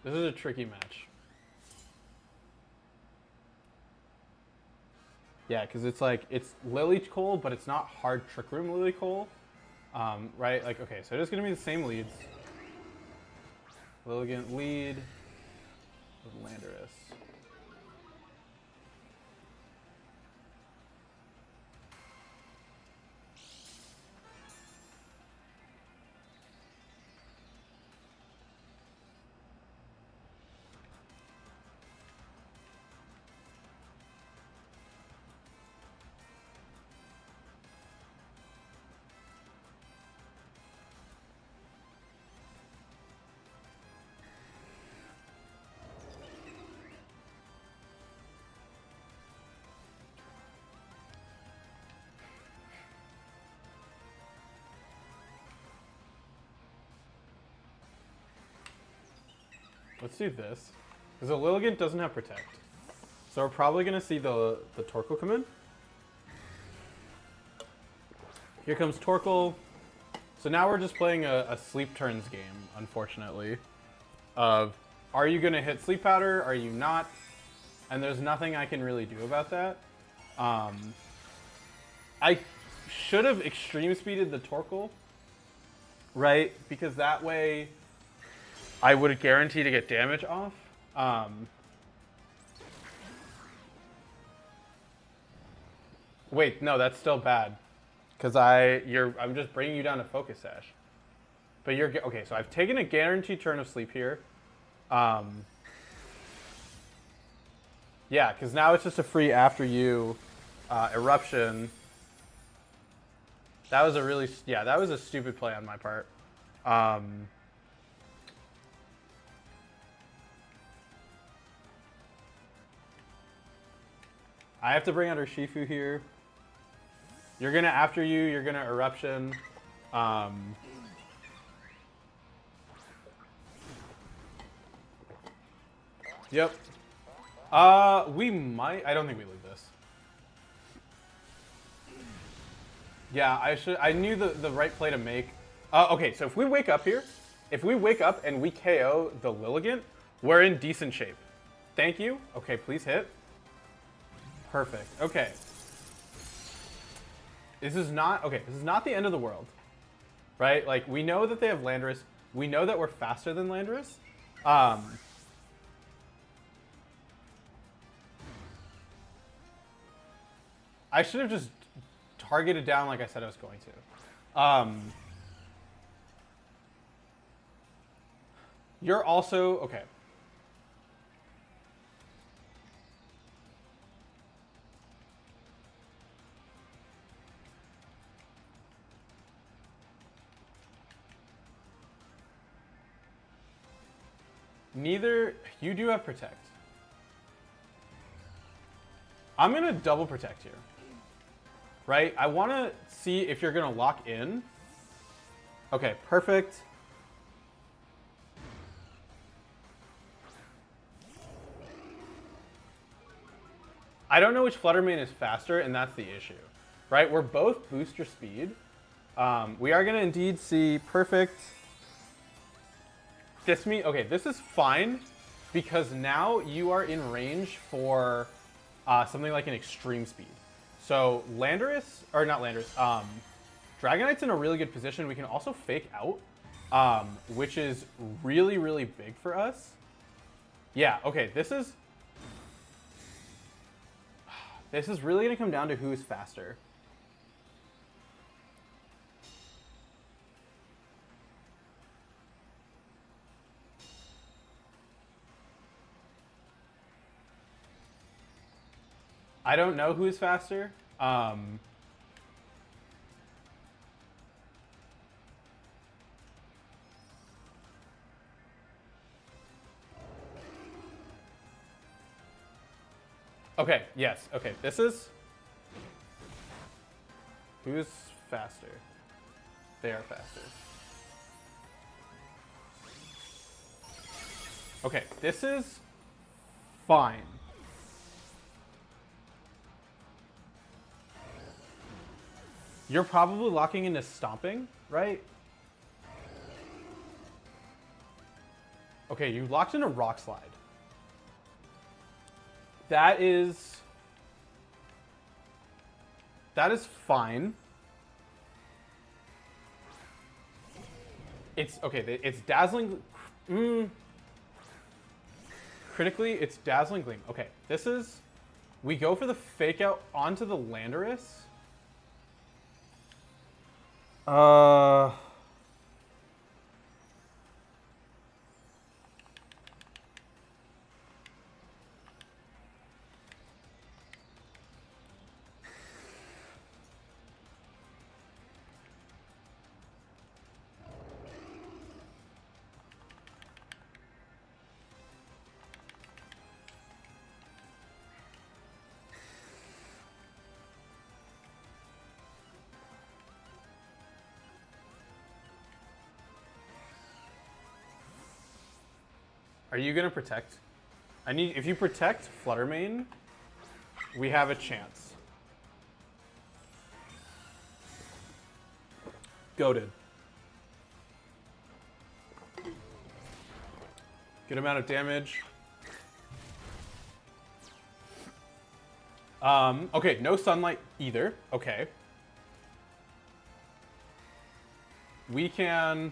This is a tricky match. Yeah, because it's like, it's Lily Cole, but it's not hard Trick Room Lily Cole. Right? Like, okay, so it is going to be the same leads. Lilligant lead with Landorus. Let's do this. Because the Lilligant doesn't have Protect. So we're probably going to see the Torkoal come in. Here comes Torkoal. So now we're just playing a sleep turns game, unfortunately. Of, are you going to hit Sleep Powder? Are you not? And there's nothing I can really do about that. I should have extreme speeded the Torkoal, right? Because that way I would guarantee to get damage off. Wait, no, that's still bad. Because I'm just bringing you down to Focus Sash. But you're, okay, so I've taken a guaranteed turn of sleep here. Yeah, because now it's just a free after you Eruption. That was a really, yeah, that was a stupid play on my part. I have to bring out her Shifu here. You're gonna, after you, you're gonna Eruption. Yep. We might, I don't think we leave this. Yeah, I knew the right play to make. Okay, so if we wake up here, if we wake up and we KO the Lilligant, we're in decent shape. Thank you. Okay, please hit. Perfect. Okay. This is not the end of the world, right? Like, we know that they have Landorus. We know that we're faster than Landorus. I should have just targeted down like I said I was going to. You're also, okay. Neither, you do have Protect. I'm gonna double Protect here. right? I want to see if you're going to lock in. Okay, perfect. I don't know which Fluttermane is faster, and that's the issue, right? We're both booster speed. We are going to indeed see perfect. Okay, this is fine because now you are in range for something like an extreme speed. So Landorus, or not Landorus, Dragonite's in a really good position. We can also fake out, which is really, really big for us. Yeah, okay, this is really going to come down to who's faster. I don't know who is faster. Okay, yes. Okay, this is... Who's faster? They are faster. Okay, this is fine. You're probably locking into stomping, right? Okay, you locked into Rock Slide. That is fine. It's okay. It's Dazzling. Critically, it's Dazzling Gleam. Okay, this is. We go for the fake out onto the Landorus. Are you gonna protect? If you protect Fluttermane, we have a chance. Goated. Good amount of damage. Okay, no sunlight either. Okay. We can...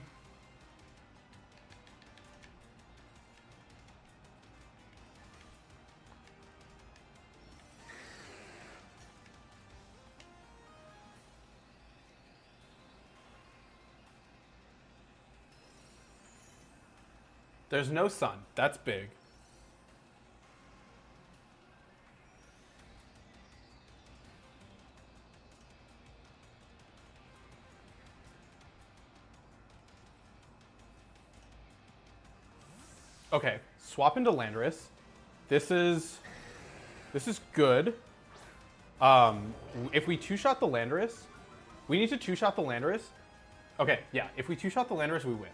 There's no sun. That's big. Okay, swap into Landorus. This is good. If we two-shot the Landorus, we need to two-shot the Landorus. Okay, yeah, if we two-shot the Landorus, we win.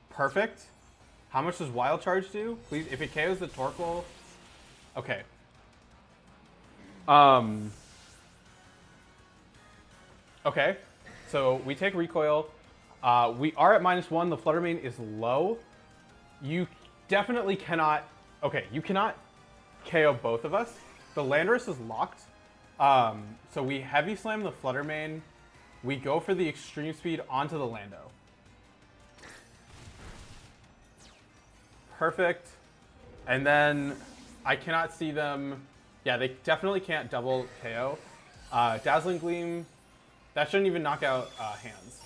Perfect. How much does Wild Charge do? Please, if it KOs the Torkoal. Okay. Okay. So we take recoil. We are at -1. The Fluttermane is low. You definitely cannot. Okay, you cannot KO both of us. The Landorus is locked. So we heavy slam the Fluttermane. We go for the extreme speed onto the Lando. Perfect. And then I cannot see them. Yeah, they definitely can't double KO. Dazzling Gleam. That shouldn't even knock out hands.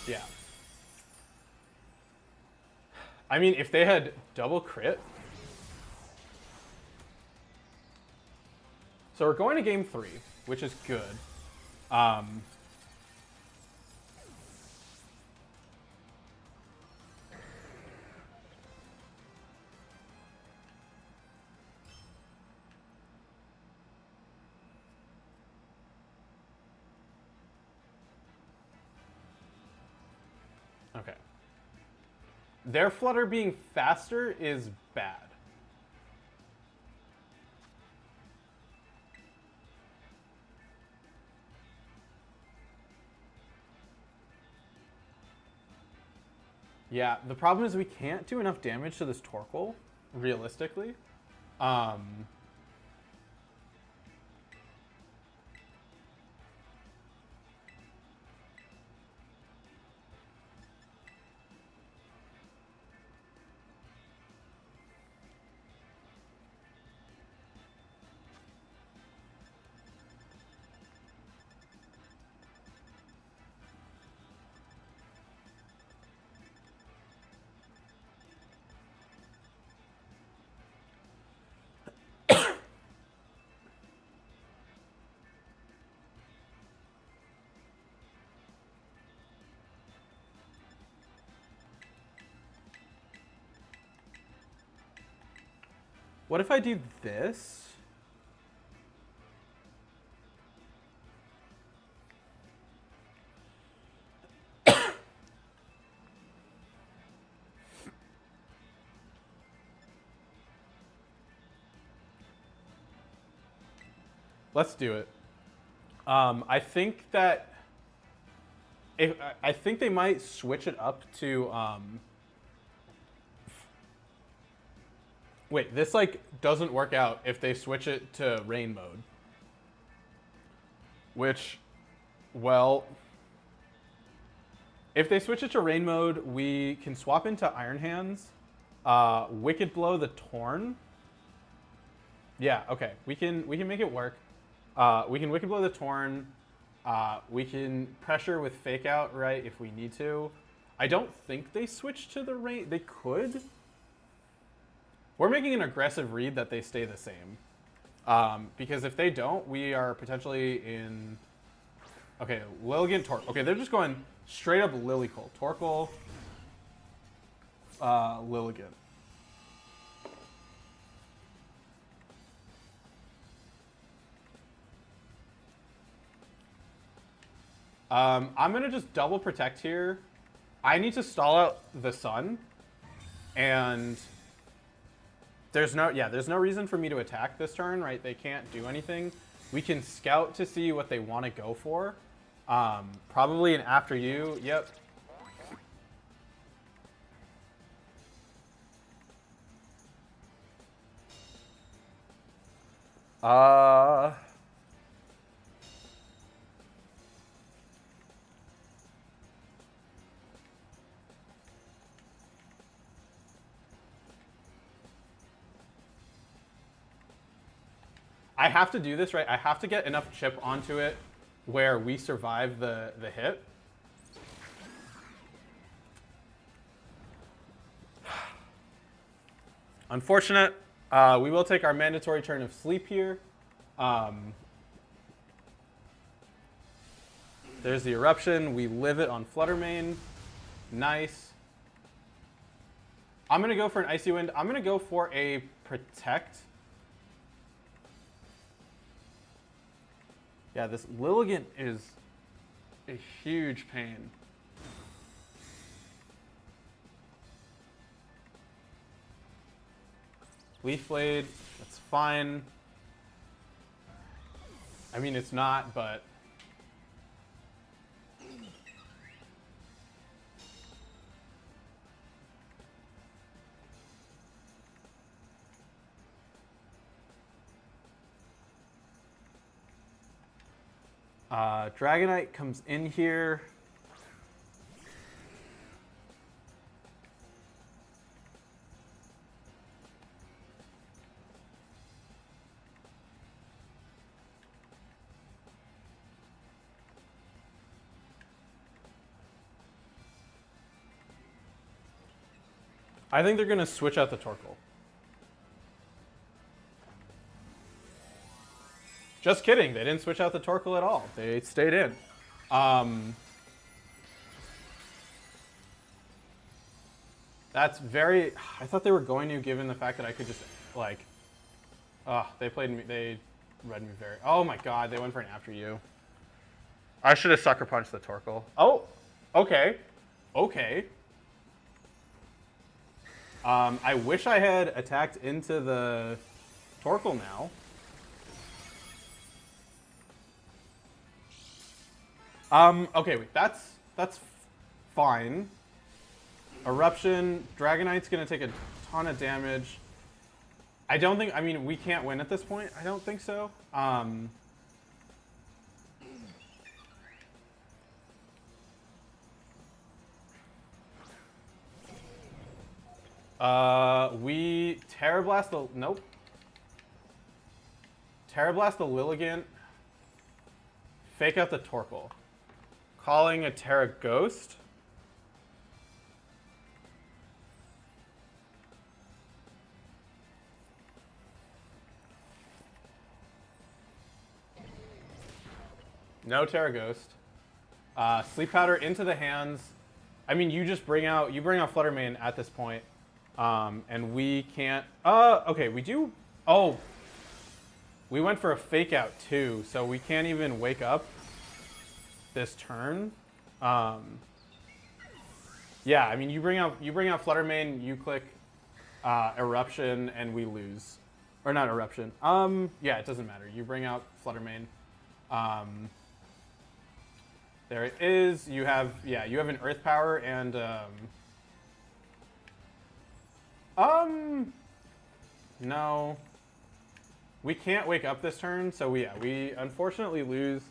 Yeah. I mean, if they had double crit. So we're going to game 3, which is good. Okay. Their flutter being faster is bad. Yeah, the problem is we can't do enough damage to this Torkoal, realistically. What if I do this? Let's do it. I think that I think they might switch it up to wait, this like doesn't work out if they switch it to rain mode. Which, well, if they switch it to rain mode, we can swap into Iron Hands, Wicked Blow the Torn. Yeah, okay, we can make it work. We can Wicked Blow the Torn. We can pressure with Fake Out, right, if we need to. I don't think they switch to the rain. They could. We're making an aggressive read that they stay the same. Because if they don't, we are potentially in... Okay, Lilligant, Torkoal. Okay, they're just going straight up Lilycole. Torkoal, Lilligant. I'm going to just double protect here. I need to stall out the sun. And... there's no reason for me to attack this turn, right? They can't do anything. We can scout to see what they want to go for. Probably an after you. Yep. I have to do this, right? I have to get enough chip onto it where we survive the hit. Unfortunate. We will take our mandatory turn of sleep here. There's the eruption. We live it on Fluttermane. Nice. I'm going to go for an Icy Wind. I'm going to go for a Protect. Yeah, this Lilligant is a huge pain. Leaf Blade, that's fine. I mean, it's not, but... Dragonite comes in here. I think they're going to switch out the Torkoal. Just kidding. They didn't switch out the Torkoal at all. They stayed in. That's very... I thought they were going to, given the fact that I could just, like... they played me... They read me very... Oh my god, they went for an after you. I should have Sucker Punched the Torkoal. Oh, okay. Okay. I wish I had attacked into the Torkoal now. Okay, wait, that's fine. Eruption, Dragonite's gonna take a ton of damage. I don't think, I mean, we can't win at this point. I don't think so. We Terrablast the, nope. Terrablast the Lilligant. Fake out the Torkoal. Calling a Terra Ghost. No Terra Ghost. Sleep Powder into the hands. I mean, you just bring out Fluttermane at this point, and we can't. Okay, we do. Oh, we went for a fake out too, so we can't even wake up this turn. Yeah, I mean, you bring out Fluttermane, you click Eruption, and we lose, or not Eruption. Yeah, it doesn't matter. You bring out Fluttermane. There it is. You have an Earth Power and no. We can't wake up this turn, so we unfortunately lose.